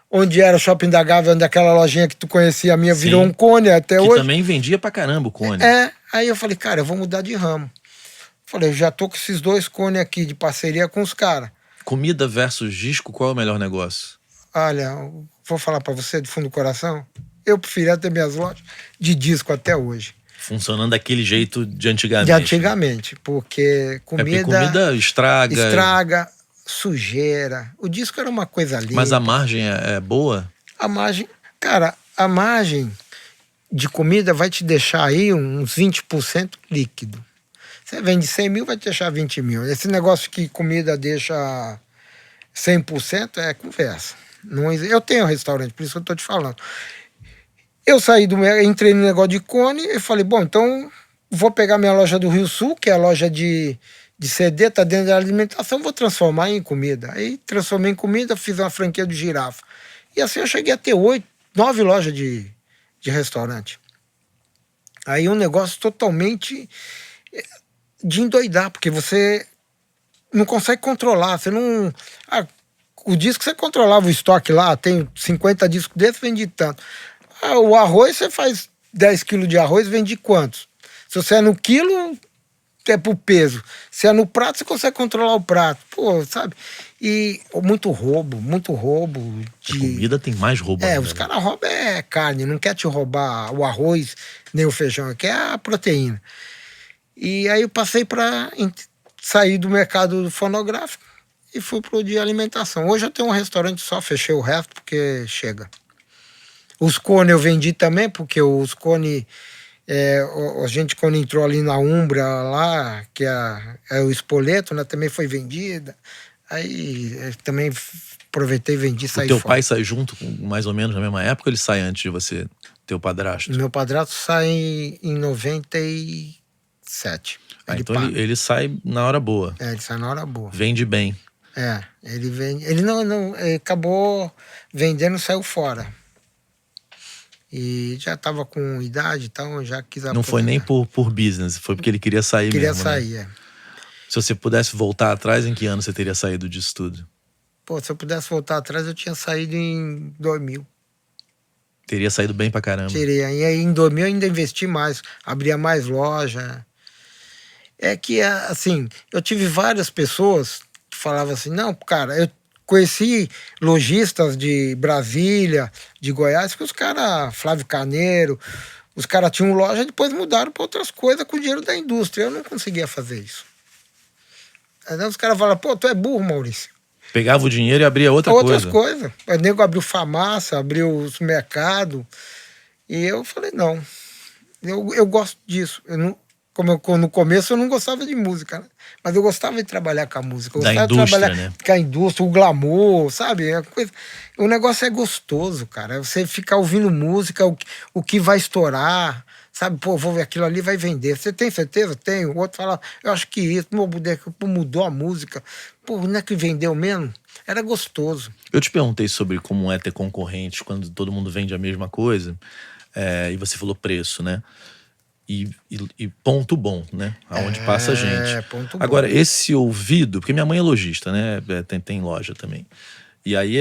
onde era o Shopping da Gávea, onde aquela lojinha que tu conhecia, a minha, sim, virou um cone até hoje. Que também vendia pra caramba o cone. Aí eu falei, cara, eu vou mudar de ramo. Falei, eu já tô com esses 2 cones aqui de parceria com os caras. Comida versus disco, qual é o melhor negócio? Olha, vou falar pra você, do fundo do coração, eu preferia ter minhas lojas de disco até hoje. Funcionando daquele jeito de antigamente. De antigamente, porque comida estraga, sujeira. O disco era uma coisa linda. Mas a margem é boa? A margem... Cara, a margem de comida vai te deixar aí uns 20% líquido. Você vende 100 mil, vai te deixar 20 mil. Esse negócio que comida deixa 100% é conversa. Não, eu tenho um restaurante, por isso que eu tô te falando. Eu entrei no negócio de cone e falei, bom, então vou pegar minha loja do Rio Sul, que é a loja de CD, tá dentro da alimentação, vou transformar em comida. Aí transformei em comida, fiz uma franquia do Girafa. E assim eu cheguei a ter 9 lojas de restaurante. Aí um negócio totalmente de endoidar, porque você não consegue controlar, você não... o disco você controlava o estoque lá, tem 50 discos desses, vende tanto. O arroz, você faz 10 quilos de arroz, vende quantos? Se você é no quilo, é pro peso. Se é no prato, você consegue controlar o prato. Pô, sabe? E muito roubo. A comida tem mais roubo. Os caras roubam carne, não quer te roubar o arroz, nem o feijão, quer a proteína. E aí eu passei para sair do mercado fonográfico e fui pro de alimentação. Hoje eu tenho um restaurante só, fechei o resto porque chega. Os cones eu vendi também, porque os cones, a gente quando entrou ali na Umbra, lá, que é o Espoleto, né, também foi vendida. Aí também aproveitei e vendi, saí fora. O teu pai sai junto, mais ou menos na mesma época, ou ele sai antes de você, teu padrasto? Meu padrasto sai em 97. Então ele sai na hora boa. Ele sai na hora boa. Vende bem. Ele vende. Ele não ele acabou vendendo e saiu fora. E já estava com idade, então já quis aposentar. Não foi nem por business, foi porque ele queria sair mesmo. Queria sair, né? Se você pudesse voltar atrás, em que ano você teria saído disso tudo? Pô, se eu pudesse voltar atrás, eu tinha saído em 2000. Teria saído bem pra caramba. Teria. E aí em 2000 eu ainda investi mais, abria mais loja. É que, assim, eu tive várias pessoas que falavam assim, não, cara, eu conheci lojistas de Brasília, de Goiás, que os caras, Flávio Carneiro, os caras tinham loja e depois mudaram para outras coisas com o dinheiro da indústria. Eu não conseguia fazer isso. Aí os caras falaram, pô, tu é burro, Maurício. Pegava o dinheiro e abria outras coisas. O nego abriu farmácia, abriu os mercados. E eu falei, não. Eu gosto disso. Eu não... no começo eu não gostava de música, né? Mas eu gostava de trabalhar com a música. Eu gostava da indústria, de trabalhar com a indústria, o glamour, sabe? O negócio é gostoso, cara. Você ficar ouvindo música, o que vai estourar, sabe? Pô, vou ver aquilo ali, vai vender. Você tem certeza? Tenho. O outro fala, eu acho que isso, meu boneco, mudou a música. Pô, não é que vendeu mesmo? Era gostoso. Eu te perguntei sobre como é ter concorrentes quando todo mundo vende a mesma coisa. E você falou preço, né? e ponto bom, né? Aonde passa a gente. Ponto Agora, bom. esse ouvido, porque minha mãe é lojista, né? Tem loja também. E aí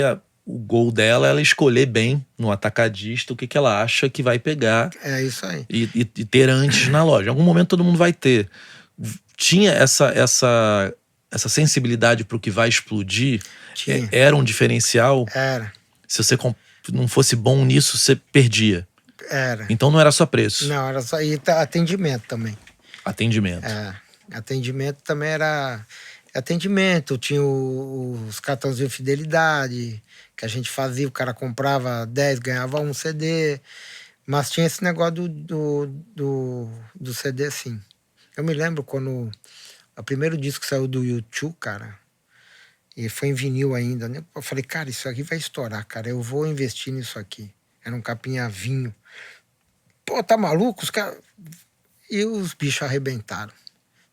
o gol dela é ela escolher bem no atacadista o que ela acha que vai pegar. É isso aí. E ter antes na loja. Em algum momento todo mundo vai ter. Tinha essa sensibilidade para o que vai explodir? Era um diferencial? Era. Se você não fosse bom nisso, você perdia. Era. Então não era só preço. Não, era só. E atendimento também. Atendimento. Atendimento também era. Atendimento, tinha os cartões de fidelidade que a gente fazia, o cara comprava 10, ganhava um CD. Mas tinha esse negócio do CD, sim. Eu me lembro quando o primeiro disco saiu do U2, cara, e foi em vinil ainda, né? Eu falei, cara, isso aqui vai estourar, cara, eu vou investir nisso aqui. Era um capinha vinho. Pô, tá maluco? Os caras... E os bichos arrebentaram.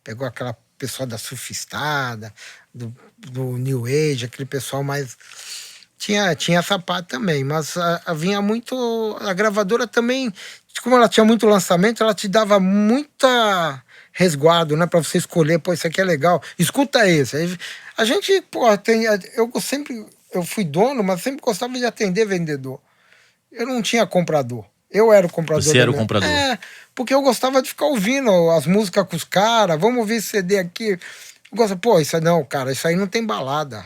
Pegou aquela pessoal da surfistada, do New Age, aquele pessoal mais... Tinha essa parte também, mas vinha muito... A gravadora também, como ela tinha muito lançamento, ela te dava muita resguardo, né? Pra você escolher, pô, isso aqui é legal. Escuta esse. Aí, a gente, pô, eu fui dono, mas sempre gostava de atender vendedor. Eu não tinha comprador. Eu era o comprador. Você era o comprador. Porque eu gostava de ficar ouvindo as músicas com os caras. Vamos ouvir esse CD aqui. Eu gosto, pô, isso aí não, cara, isso aí não tem balada.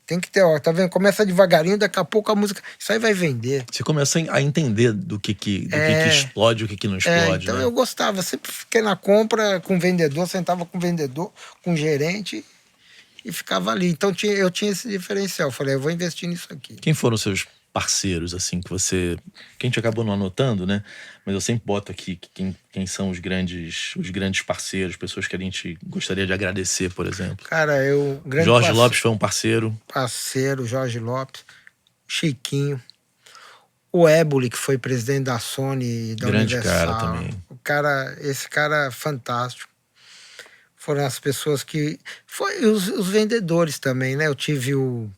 Tem que ter, ó, tá vendo? Começa devagarinho, daqui a pouco a música... Isso aí vai vender. Você começa a entender do que explode e o que não explode, então né? eu gostava, sempre fiquei na compra com o vendedor, sentava com o vendedor, com o gerente e ficava ali. Então eu tinha esse diferencial. Falei, eu vou investir nisso aqui. Quem foram os seus parceiros, assim, que a gente acabou não anotando, né? Mas eu sempre boto aqui quem são os grandes parceiros, pessoas que a gente gostaria de agradecer, por exemplo. Cara, Jorge Lopes foi um parceiro. Jorge Lopes, Chiquinho, o Éboli, que foi presidente da Sony e da grande Universal. Cara também. Esse cara é fantástico. Foram as pessoas que... Foi os vendedores também, né? Eu tive o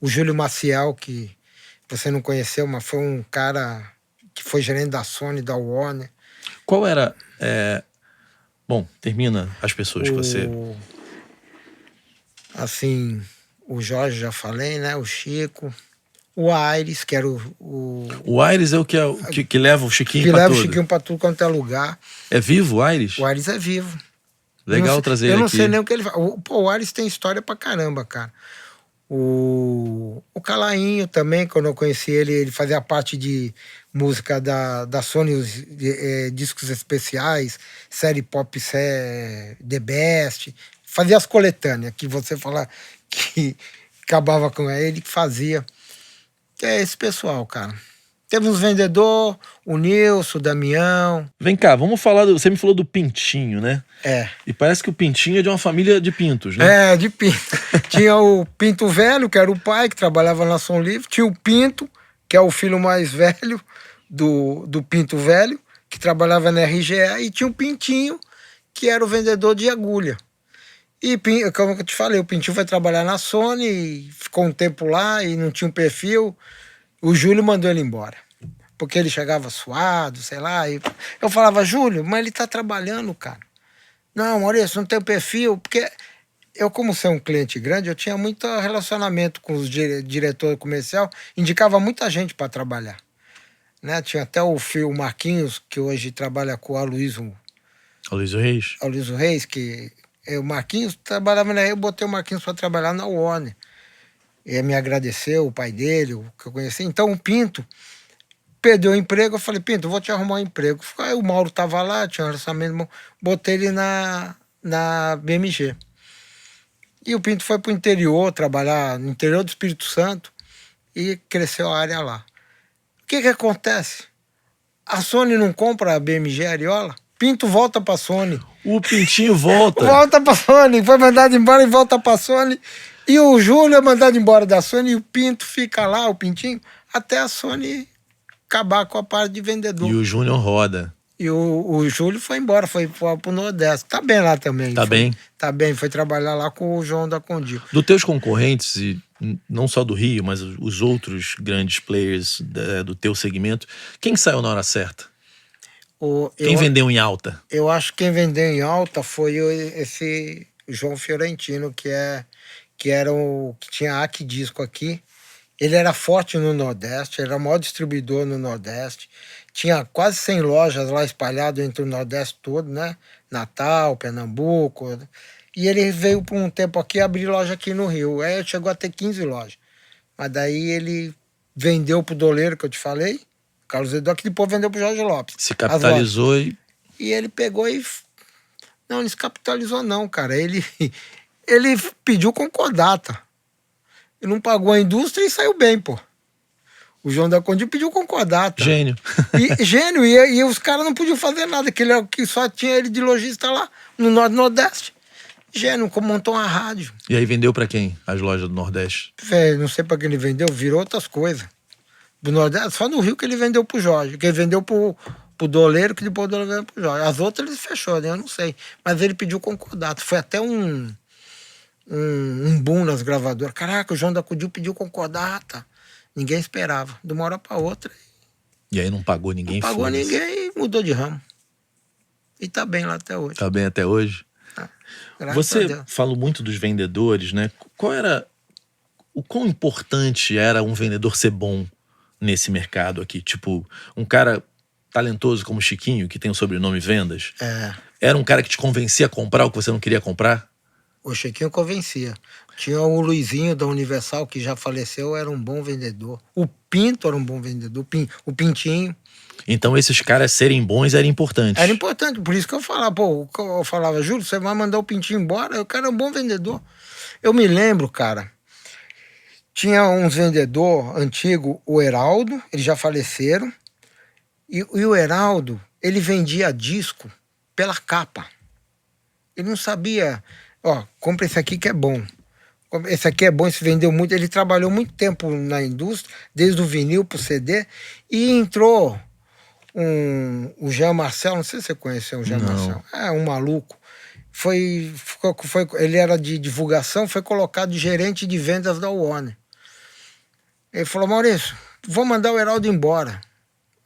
Júlio Maciel, que você não conheceu, mas foi um cara que foi gerente da Sony, da Warner. Qual era... Bom, termina as pessoas que você... Assim, o Jorge, já falei, né? O Chico. O Aires, que era O Aires é o que leva o Chiquinho pra tudo. Que leva o Chiquinho pra tudo quanto é lugar. É vivo o Aires? O Aires é vivo. Legal trazer ele aqui. Eu não sei nem o que ele fala. O Aires tem história pra caramba, cara. O Calainho também, quando eu conheci ele fazia parte de música da Sony, discos especiais, série pop, The Best, fazia as coletâneas, que você fala que acabava com ele, que fazia. É esse pessoal, cara. Teve uns vendedores, o Nilson, o Damião. Vem cá, vamos falar você me falou do Pintinho, né? E parece que o Pintinho é de uma família de pintos, né? De pinto. Tinha o Pinto Velho, que era o pai, que trabalhava na Som Livre. Tinha o Pinto, que é o filho mais velho do Pinto Velho, que trabalhava na RGE. E tinha o Pintinho, que era o vendedor de agulha. E, como eu te falei, o Pintinho foi trabalhar na Sony, ficou um tempo lá e não tinha um perfil. O Júlio mandou ele embora, porque ele chegava suado, sei lá. E eu falava, Júlio, mas ele tá trabalhando, cara. Não, Maurício, não tem perfil, porque eu, como ser um cliente grande, eu tinha muito relacionamento com os diretores comercial, indicava muita gente para trabalhar. Né? Tinha até o Marquinhos, que hoje trabalha com o Aloysio Reis. Aloysio Reis, que o Marquinhos trabalhava na... Eu botei o Marquinhos para trabalhar na Warner. Ele me agradeceu, o pai dele, o que eu conheci. Então o Pinto perdeu o emprego. Eu falei, Pinto, eu vou te arrumar um emprego. Aí o Mauro tava lá, tinha um relacionamento, botei ele na BMG. E o Pinto foi pro interior, trabalhar no interior do Espírito Santo e cresceu a área lá. O que acontece? A Sony não compra a BMG Ariola? Pinto volta pra Sony. O Pintinho volta. Volta pra Sony, foi mandado embora e volta pra Sony. E o Júlio é mandado embora da Sony e o Pinto fica lá, o Pintinho, até a Sony acabar com a parte de vendedor. E o Júnior roda. E o Júlio foi embora, foi pro Nordeste. Tá bem lá também. Tá bem, foi trabalhar lá com o João da Condil. Dos teus concorrentes, e não só do Rio, mas os outros grandes players do teu segmento, quem saiu na hora certa? Quem vendeu em alta? Eu acho que quem vendeu em alta foi esse João Fiorentino, que era que tinha Aqui Disco aqui. Ele era forte no Nordeste, era o maior distribuidor no Nordeste. Tinha quase 100 lojas lá espalhadas entre o Nordeste todo, né? Natal, Pernambuco. E ele veio por um tempo aqui abrir loja aqui no Rio. Aí chegou a ter 15 lojas. Mas daí ele vendeu pro Doleiro, que eu te falei, Carlos Eduardo, que depois vendeu pro Jorge Lopes. Se capitalizou e ele pegou e... Não, não se capitalizou não, cara. Ele pediu concordata. Ele não pagou a indústria e saiu bem, pô. O João da Conde pediu concordata. Gênio. Gênio. E os caras não podiam fazer nada, que só tinha ele de lojista lá, no Nordeste. Gênio, como montou uma rádio. E aí vendeu pra quem as lojas do Nordeste? Não sei pra quem ele vendeu, virou outras coisas. Do Nordeste, só no Rio que ele vendeu pro Jorge. Que ele vendeu pro Doleiro, que depois o Doleiro vendeu pro Jorge. As outras ele fechou, né? Eu não sei. Mas ele pediu concordata. Foi até um boom nas gravadoras. Caraca, o João da Cudil pediu concordata. Ninguém esperava. De uma hora pra outra. E aí não pagou ninguém? Não pagou ninguém e mudou de ramo. E tá bem lá até hoje. Tá bem até hoje? Você falou muito dos vendedores, né? O quão importante era um vendedor ser bom nesse mercado aqui? Tipo, um cara talentoso como Chiquinho, que tem o sobrenome Vendas, era um cara que te convencia a comprar o que você não queria comprar? O Chiquinho convencia. Tinha o Luizinho da Universal, que já faleceu, era um bom vendedor. O Pinto era um bom vendedor, o Pintinho. Então esses caras serem bons era importante. Era importante, por isso que eu falava, Júlio, você vai mandar o Pintinho embora? O cara é um bom vendedor. Eu me lembro, cara, tinha uns vendedor antigo, o Heraldo, eles já faleceram, e o Heraldo, ele vendia disco pela capa. Ele não sabia, compra esse aqui que é bom. Esse aqui é bom, esse vendeu muito. Ele trabalhou muito tempo na indústria, desde o vinil pro CD, e entrou o Jean Marcel, não sei se você conheceu o Jean Marcel. É um maluco. Ele era de divulgação, foi colocado de gerente de vendas da Warner. Ele falou, Maurício, vou mandar o Heraldo embora.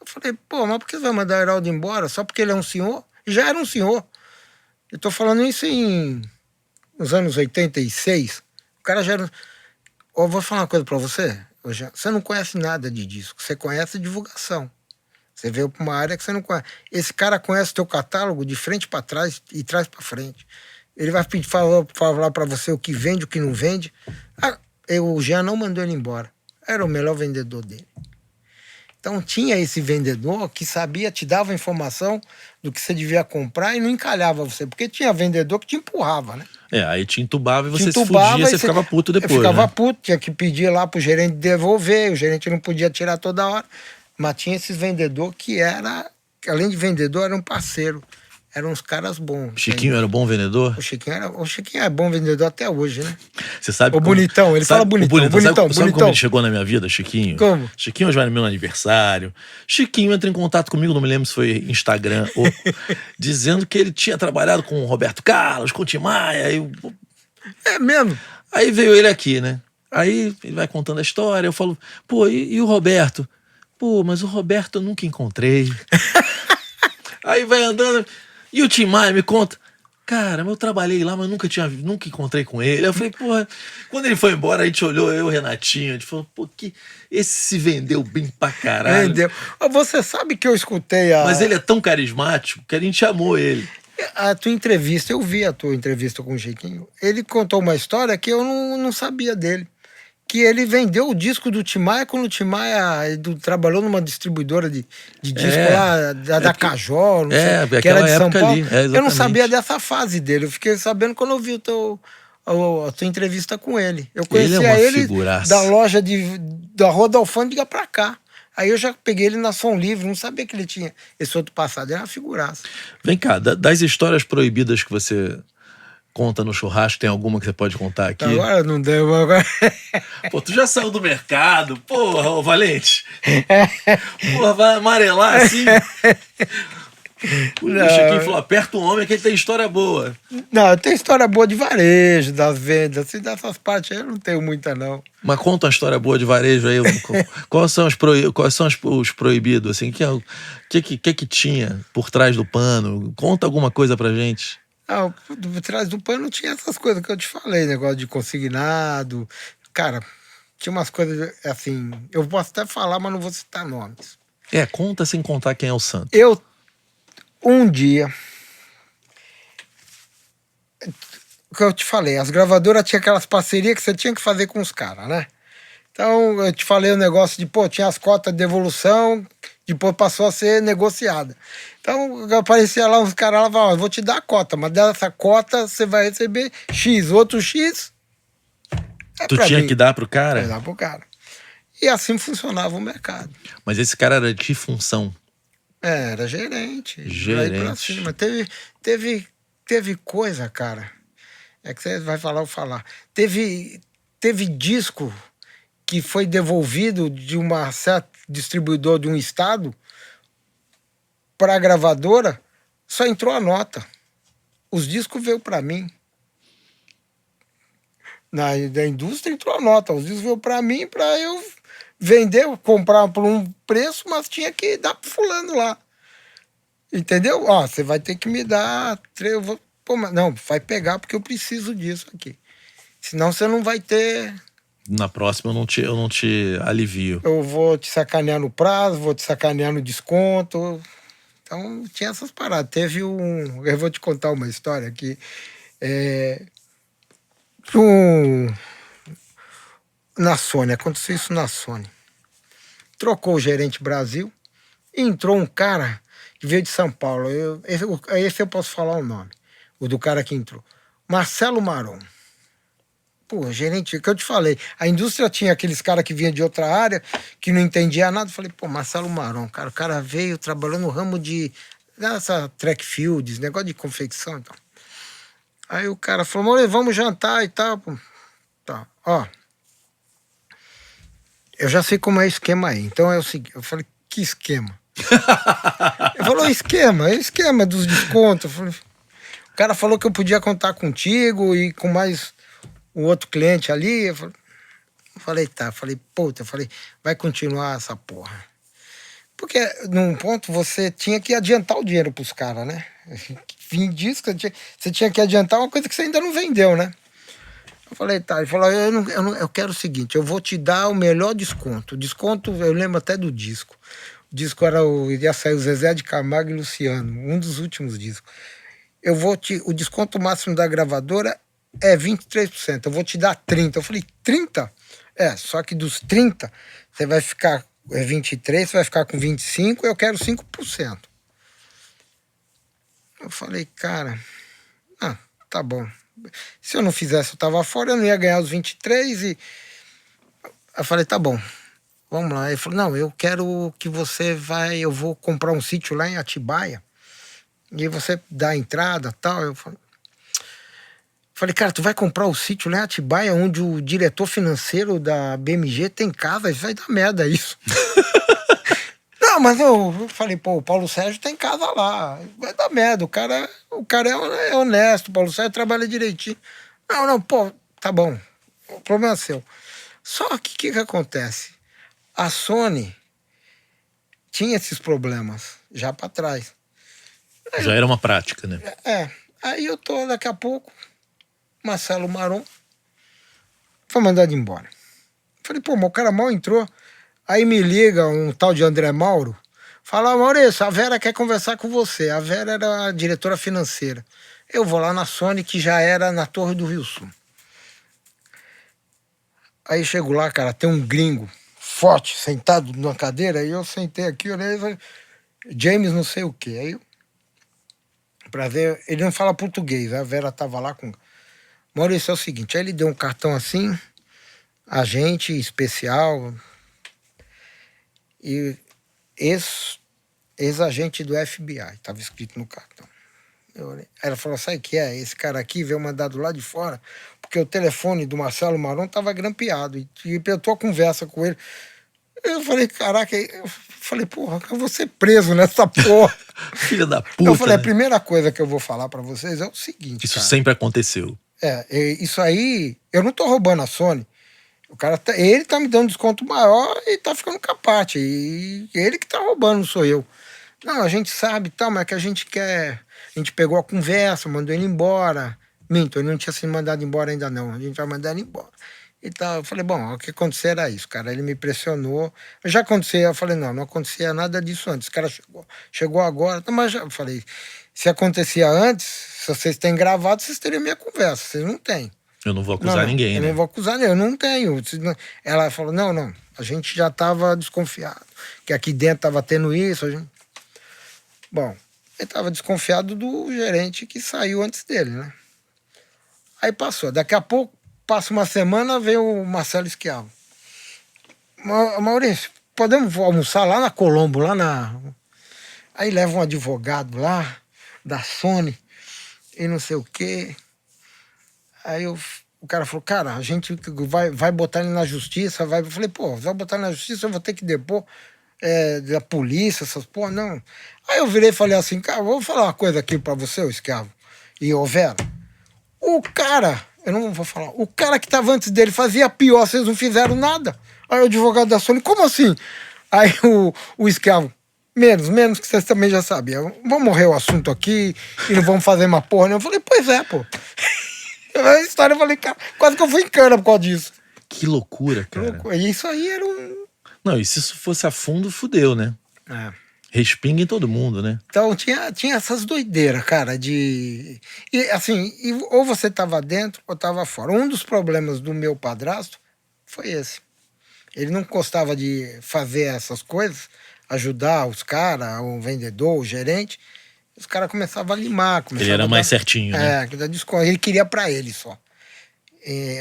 Eu falei, mas por que você vai mandar o Heraldo embora? Só porque ele é um senhor? E já era um senhor. Eu tô falando isso nos anos 86. O cara já era... Eu vou falar uma coisa pra você. Você não conhece nada de disco. Você conhece divulgação. Você veio pra uma área que você não conhece. Esse cara conhece o teu catálogo de frente pra trás e trás pra frente. Ele vai falar pra você o que vende, o que não vende. O Jean não mandou ele embora. Era o melhor vendedor dele. Então tinha esse vendedor que sabia, te dava informação do que você devia comprar e não encalhava você. Porque tinha vendedor que te empurrava, né? Aí te entubava e você se fudia e você ficava puto depois. Ficava puto, tinha que pedir lá pro gerente devolver, o gerente não podia tirar toda hora. Mas tinha esses vendedores que além de vendedor, era um parceiro. Eram uns caras bons. Chiquinho era um bom vendedor? O Chiquinho é bom vendedor até hoje, né? Você sabe o bonitão, ele fala bonitão. Sabe como ele chegou na minha vida, Chiquinho? Como? Chiquinho já era meu aniversário. Chiquinho entra em contato comigo, não me lembro se foi Instagram, dizendo que ele tinha trabalhado com o Roberto Carlos, com o Tim Maia. É mesmo? Aí veio ele aqui, né? Aí ele vai contando a história, eu falo, e o Roberto? Mas o Roberto eu nunca encontrei. Aí vai andando... E o Tim Maia me conta, cara, eu trabalhei lá, mas nunca encontrei com ele. Eu falei, quando ele foi embora, a gente olhou, eu e o Renatinho, a gente falou, que esse se vendeu bem pra caralho. Vendeu. Você sabe que eu escutei Mas ele é tão carismático que a gente amou ele. A tua entrevista, eu vi a tua entrevista com o Chiquinho. Ele contou uma história que eu não sabia dele. Que ele vendeu o disco do Tim Maia quando o Tim Maia trabalhou numa distribuidora de disco lá, da Cajó, não sei, que era de São Paulo. Eu não sabia dessa fase dele. Eu fiquei sabendo quando eu vi a tua entrevista com ele. Eu conhecia ele da loja da Rua da Alfândega pra cá. Aí eu já peguei ele na Som Livre, não sabia que ele tinha esse outro passado. Era uma figuraça. Vem cá, das histórias proibidas que você... conta no churrasco, tem alguma que você pode contar aqui? Agora não deu, agora... Tu já saiu do mercado, ô Valente. Vai amarelar assim. O Chiquinho falou, aperta o homem que ele tem história boa. Não, tem história boa de varejo, das vendas, assim, dessas partes aí eu não tenho muita, não. Mas conta uma história boa de varejo aí. Quais são os proibidos, assim? O que tinha por trás do pano? Conta alguma coisa pra gente. Ah, por trás do pano tinha essas coisas que eu te falei, negócio de consignado. Cara, tinha umas coisas assim, eu posso até falar, mas não vou citar nomes. Conta sem contar quem é o santo. Um dia, o que eu te falei, as gravadoras tinham aquelas parcerias que você tinha que fazer com os caras, né? Então, eu te falei o negócio de, tinha as cotas de devolução, depois passou a ser negociada. Então, aparecia lá uns caras lá, falavam, vou te dar a cota, mas dessa cota você vai receber X, outro X. Tu tinha que dar pro cara? Dar pro cara. E assim funcionava o mercado. Mas esse cara era de função? Era gerente. Gerente. Pra cima. Teve coisa, cara. É que você vai falar ou falar. Teve disco que foi devolvido de uma certa distribuidor de um estado para a gravadora, só entrou a nota. Os discos veio para mim. Da indústria entrou a nota. Os discos veio para mim para eu vender, comprar por um preço, mas tinha que dar pro fulano lá. Entendeu? Ó, você vai ter que me dar... não, vai pegar porque eu preciso disso aqui. Senão você não vai ter... Na próxima eu não te alivio. Eu vou te sacanear no prazo, vou te sacanear no desconto. Então, tinha essas paradas. Teve eu vou te contar uma história aqui. Na Sony, aconteceu isso na Sony. Trocou o gerente Brasil e entrou um cara que veio de São Paulo. Esse eu posso falar o nome. O do cara que entrou. Marcelo Maron. Pô, gerente, o que eu te falei, a indústria tinha aqueles caras que vinham de outra área, que não entendia nada. Eu falei, pô, Marcelo Maron, cara, o cara veio trabalhando no ramo de essa track fields, negócio de confecção e tal. Aí o cara falou, vamos jantar e tal. Pô. Tá, ó. Eu já sei como é o esquema aí. Então é o seguinte, eu falei, que esquema? Ele falou, esquema dos descontos. Eu falei, o cara falou que eu podia contar contigo e com mais um outro cliente ali. Eu falei, tá. Vai continuar essa porra. Porque num ponto você tinha que adiantar o dinheiro pros caras, né? Fim disso, você tinha que adiantar uma coisa que você ainda não vendeu, né? Eu falei, tá. Ele falou, eu quero o seguinte, eu vou te dar o melhor desconto. O desconto, eu lembro até do disco. O disco ia sair o Zezé de Camargo e Luciano, um dos últimos discos. O desconto máximo da gravadora é 23%, eu vou te dar 30%. Eu falei, 30%? Só que dos 30%, você vai ficar, 23%, você vai ficar com 25%, eu quero 5%. Eu falei, cara, tá bom. Se eu não fizesse, eu tava fora, eu não ia ganhar os 23%. E eu falei, tá bom, vamos lá. Ele falou, não, eu quero que eu vou comprar um sítio lá em Atibaia, e você dá a entrada e tal. Eu falei, cara, tu vai comprar o sítio lá em Atibaia, onde o diretor financeiro da BMG tem casa, vai dar merda isso. Não, mas eu falei, pô, o Paulo Sérgio tem casa lá, vai dar merda, o cara é honesto, o Paulo Sérgio trabalha direitinho. Não, pô, tá bom, o problema é seu. Só que o que acontece? A Sony tinha esses problemas já pra trás. Já era uma prática, né? Aí eu tô, daqui a pouco, Marcelo Maron foi mandado embora. Falei, pô, mas o cara mal entrou. Aí me liga um tal de André Mauro, fala, Maurício, a Vera quer conversar com você. A Vera era a diretora financeira. Eu vou lá na Sony, que já era na Torre do Rio Sul. Aí chego lá, cara, tem um gringo forte, sentado numa cadeira, e eu sentei aqui, olhei, falei, James não sei o quê. Aí, pra ver, ele não fala português, a Vera tava lá com... Maurício, é o seguinte, aí ele deu um cartão assim, agente especial... E ex-agente do FBI, estava escrito no cartão. Ela falou, sabe o que é? Esse cara aqui veio mandado lá de fora, porque o telefone do Marcelo Maron estava grampeado. E eu tô a conversa com ele. Eu falei, caraca, eu falei, porra, eu vou ser preso nessa porra. Filha da puta. Eu falei, né? A primeira coisa que eu vou falar pra vocês é o seguinte, Isso cara. sempre aconteceu. Isso aí, eu não tô roubando a Sony. O cara ele tá me dando desconto maior e tá ficando com a parte. E ele que tá roubando, não sou eu. Não, a gente sabe e tal, mas é que a gente quer. A gente pegou a conversa, mandou ele embora. Minto, ele não tinha sido mandado embora ainda não. A gente vai mandar ele embora. E tal. Eu falei, bom, o que aconteceu era isso, cara. Ele me pressionou. Já acontecia, eu falei, não acontecia nada disso antes. O cara chegou agora. Mas já, eu falei, se acontecia antes, se vocês têm gravado, vocês teriam minha conversa. Vocês não têm. Eu não vou acusar ninguém, eu né? não vou acusar ninguém, eu não tenho. Ela falou, não, a gente já estava desconfiado, que aqui dentro estava tendo isso. Bom, ele estava desconfiado do gerente que saiu antes dele, né? Aí passou. Daqui a pouco, passa uma semana, veio o Marcelo Schiavo. Maurício, podemos almoçar lá na Colombo, lá na... Aí leva um advogado lá, da Sony, e não sei o quê... Aí o cara falou, cara, a gente vai botar ele na justiça, vai. Eu falei, pô, vai botar ele na justiça, eu vou ter que depor da polícia, essas porra, não. Aí eu virei e falei assim, cara, vou falar uma coisa aqui pra você, ô Schiavo, e ô Vera, o cara, eu não vou falar, o cara que tava antes dele fazia pior, vocês não fizeram nada. Aí o advogado da Sony, como assim? Aí o Schiavo, menos que vocês também já sabiam, vamos morrer o assunto aqui e não vamos fazer uma porra, né? Eu falei, pois é, pô. A história, eu falei, cara, quase que eu fui em cana por causa disso. Que loucura, cara. E isso aí era um... Não, e se isso fosse a fundo, fudeu, né? Respinga em todo mundo, né? Então tinha essas doideiras, cara, de... E assim, ou você tava dentro ou tava fora. Um dos problemas do meu padrasto foi esse. Ele não gostava de fazer essas coisas, ajudar os caras, o vendedor, o gerente... Os caras começavam a limar. Ele era mais certinho, né? Dar desconto. Ele queria pra ele só.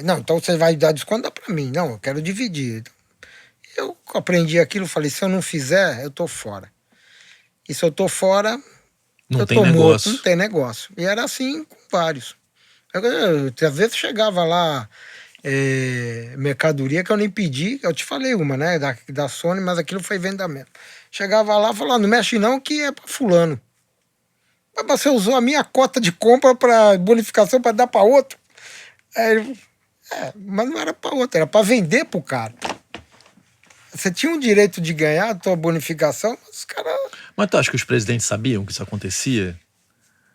Não, então você vai dar desconto, dá pra mim. Não, eu quero dividir. Eu aprendi aquilo, falei, se eu não fizer, eu tô fora. E se eu tô fora, não eu tem tô negócio. morto, não tem negócio. E era assim com vários. Às vezes chegava lá mercadoria que eu nem pedi, eu te falei uma, né, da Sony, mas aquilo foi vendamento. Chegava lá e falava, não mexe não, que é pra fulano. Mas você usou a minha cota de compra para bonificação para dar para outro? Aí, mas não era para outro, era para vender pro cara. Você tinha o direito de ganhar a tua bonificação, mas os caras... Mas tu acha que os presidentes sabiam que isso acontecia?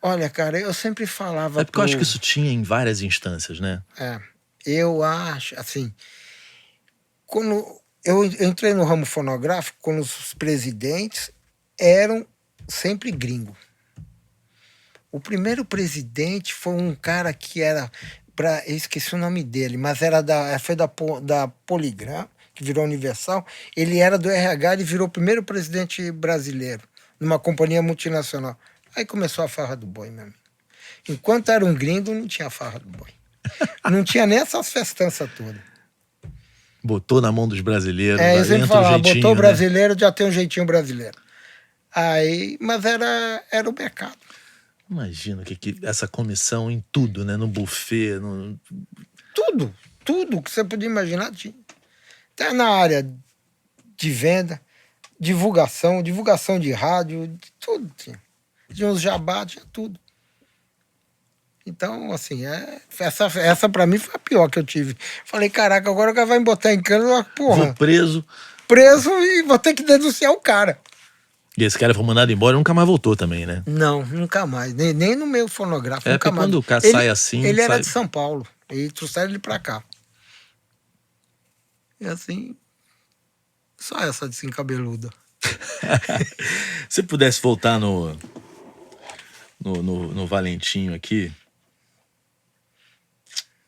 Olha, cara, eu sempre falava... É porque eu acho que isso tinha em várias instâncias, né? Eu acho, assim... Quando eu entrei no ramo fonográfico, quando os presidentes eram sempre gringos. O primeiro presidente foi um cara que era... eu esqueci o nome dele, mas foi da Polygram, que virou Universal. Ele era do RH, ele virou o primeiro presidente brasileiro, numa companhia multinacional. Aí começou a farra do boi, meu amigo. Enquanto era um gringo, não tinha farra do boi. Não tinha nem essas festanças todas. Botou na mão dos brasileiros. Eu sempre falava, botou o né? brasileiro, já tem um jeitinho brasileiro. Aí, mas era o mercado. Imagina essa comissão em tudo, né? No buffet, Tudo que você podia imaginar tinha. Até na área de venda, divulgação de rádio, tudo tinha. Tinha uns jabá, tinha tudo. Então, assim, essa pra mim foi a pior que eu tive. Falei, caraca, agora o cara vai me botar em cana, porra. Vou preso. Preso e vou ter que denunciar o cara. E esse cara foi mandado embora e nunca mais voltou também, né? Não, nunca mais. Nem no meu fonográfico. Nunca mais. Quando o cara sai assim... Ele era de São Paulo. E trouxeram ele pra cá. E assim... Só essa de cabeluda. Se pudesse voltar no Valentinho aqui...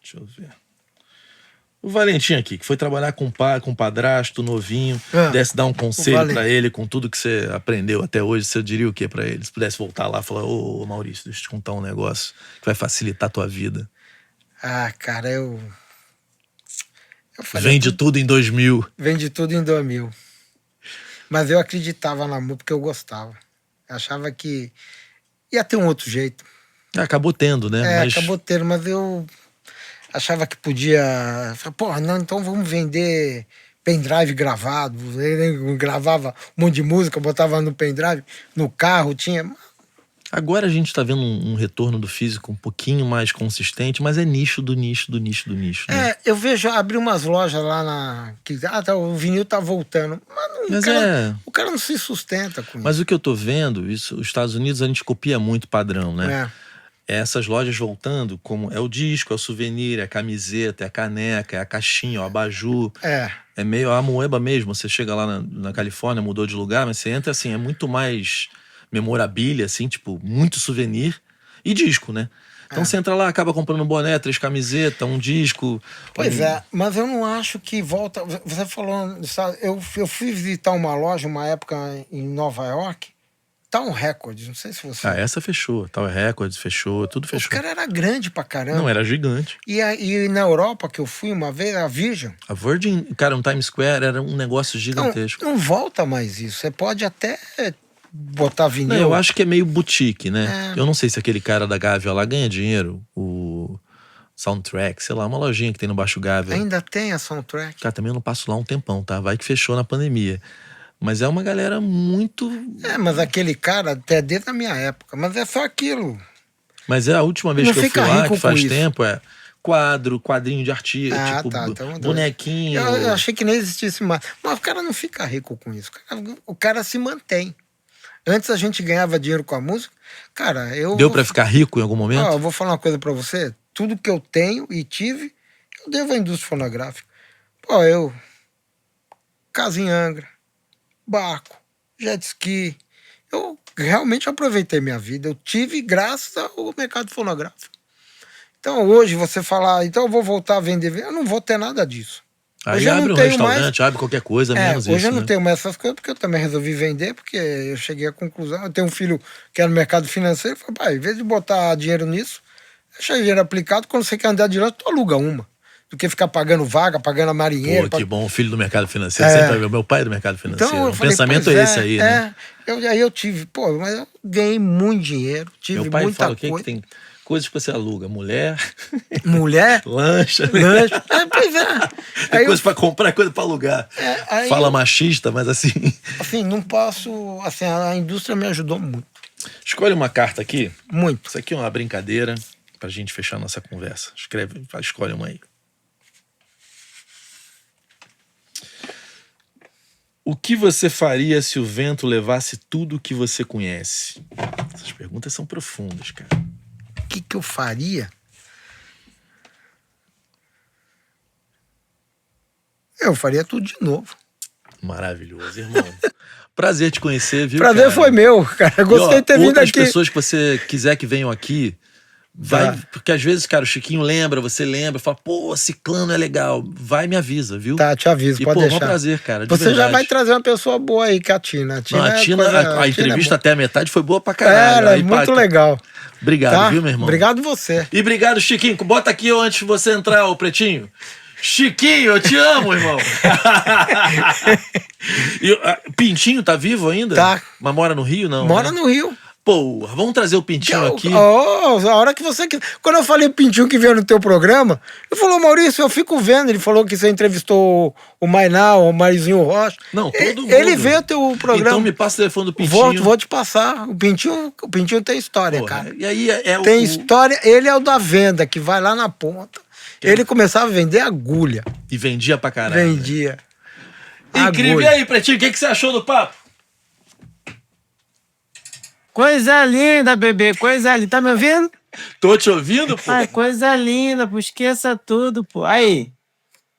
Deixa eu ver... O Valentim aqui, que foi trabalhar com o padrasto novinho, pudesse dar um conselho pra ele com tudo que você aprendeu até hoje, você diria o que pra ele? Se pudesse voltar lá e falar, ô Maurício, deixa eu te contar um negócio que vai facilitar a tua vida. Cara, eu Vende tudo em 2000. Vende tudo em 2000. Mas eu acreditava no amor porque eu gostava. Eu achava que ia ter um outro jeito. Acabou tendo, né? Acabou tendo, mas eu... achava que podia... Porra, não, então vamos vender pendrive gravado, ele gravava um monte de música, botava no pendrive, no carro tinha... Agora a gente tá vendo um retorno do físico um pouquinho mais consistente, mas é nicho do nicho do nicho do nicho. Né? Eu vejo, abrir umas lojas lá o vinil tá voltando. Mas o cara não se sustenta com isso. Mas o que eu tô vendo, isso, os Estados Unidos a gente copia muito padrão, né? Essas lojas voltando, como é o disco, é o souvenir, é a camiseta, é a caneca, é a caixinha, é o abajur. É meio a moeba mesmo. Você chega lá na Califórnia, mudou de lugar, mas você entra assim, é muito mais memorabilia, assim, tipo, muito souvenir e disco, né? Então você entra lá, acaba comprando um boné, 3 camisetas, um disco. Pois mas eu não acho que volta. Você falou, eu fui visitar uma loja uma época em Nova York, Town Records, não sei se você... essa fechou, Tower Records fechou, tudo fechou. O cara era grande pra caramba. Não, era gigante. E na Europa, que eu fui uma vez, a Virgin... A Virgin, cara, no Times Square era um negócio gigantesco. Não volta mais isso. Você pode até botar vinil. Não, eu acho que é meio boutique, né? Eu não sei se aquele cara da Gávea lá ganha dinheiro, o Soundtrack, sei lá, uma lojinha que tem no Baixo Gávea. Ainda tem a Soundtrack? Cara, também eu não passo lá um tempão, tá? Vai que fechou na pandemia. Mas é uma galera muito... mas aquele cara, até desde a minha época, mas é só aquilo. Mas a última vez que eu fui lá, que faz tempo, quadrinho de artista, tipo, então, bonequinho. Eu achei que nem existisse mais. Mas o cara não fica rico com isso. O cara se mantém. Antes a gente ganhava dinheiro com a música. Cara, Deu pra ficar rico em algum momento? Eu vou falar uma coisa pra você. Tudo que eu tenho e tive, eu devo à indústria fonográfica. Casa em Angra, barco, jet ski. Eu realmente aproveitei minha vida. Eu tive graças ao mercado fonográfico. Então hoje você falar, então eu vou voltar a vender, eu não vou ter nada disso. Aí hoje abre um restaurante, abre qualquer coisa, menos isso. Hoje eu não tenho mais essas coisas, porque eu também resolvi vender, porque eu cheguei à conclusão, eu tenho um filho que é no mercado financeiro, eu falei, pai, em vez de botar dinheiro nisso, deixa dinheiro aplicado, quando você quer andar de lanche, tu aluga uma. Do que ficar pagando vaga, pagando a marinheira. Pô, que bom, o filho do mercado financeiro, sempre é meu pai do mercado financeiro. Então, o pensamento é esse aí, né? Aí eu tive, mas eu ganhei muito dinheiro, tive muita coisa. Meu pai fala que tem coisas que você aluga, mulher, lancha. Pois é. Tem coisa pra comprar, coisa pra alugar. Fala machista, mas assim... Assim, não posso... Assim, a indústria me ajudou muito. Escolhe uma carta aqui. Muito. Isso aqui é uma brincadeira pra gente fechar nossa conversa. Escolhe uma aí. O que você faria se o vento levasse tudo o que você conhece? Essas perguntas são profundas, cara. O que eu faria? Eu faria tudo de novo. Maravilhoso, irmão. Prazer te conhecer, viu, Prazer, cara? Foi meu, cara. Gostei de ter vindo aqui. Outras pessoas que você quiser que venham aqui, porque às vezes, cara, o Chiquinho lembra, você lembra, fala, pô, Ciclano é legal. Vai, me avisa, viu? Tá, te aviso, pode deixar. É um prazer, cara. Você já vai trazer uma pessoa boa aí, que a Tina. A entrevista até a metade foi boa pra caralho. Era muito legal. Obrigado, viu, meu irmão? Obrigado você. E obrigado, Chiquinho. Bota aqui antes de você entrar, ô Pretinho. Chiquinho, eu te amo, irmão. Pintinho tá vivo ainda? Tá. Mas mora no Rio, não? Mora no Rio. Porra, vamos trazer o Pintinho aqui. A hora que você... Quando eu falei o Pintinho que veio no teu programa, ele falou, Maurício, eu fico vendo. Ele falou que você entrevistou o Mainal, o Marizinho Rocha. Não, todo mundo. Ele veio ao teu programa. Então me passa o telefone do Pintinho. Vou te passar. O Pintinho tem história, cara. E aí tem história. Ele é o da venda, que vai lá na ponta. Ele começava a vender agulha. E vendia pra caralho. Vendia. Incrível. E aí, Pretinho, o que você achou do papo? Coisa linda, bebê, coisa linda. Tá me ouvindo? Tô te ouvindo, pô. Ai, coisa linda, pô. Esqueça tudo, pô. Aí,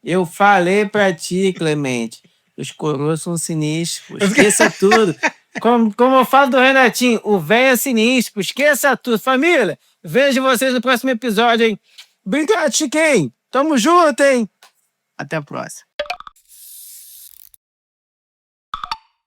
eu falei pra ti, Clemente, os coroas são sinistros, pô. Esqueça tudo. Como eu falo do Renatinho, o velho é sinistro, pô. Esqueça tudo. Família, vejo vocês no próximo episódio, hein? Obrigado, Chiquinho. Tamo junto, hein? Até a próxima.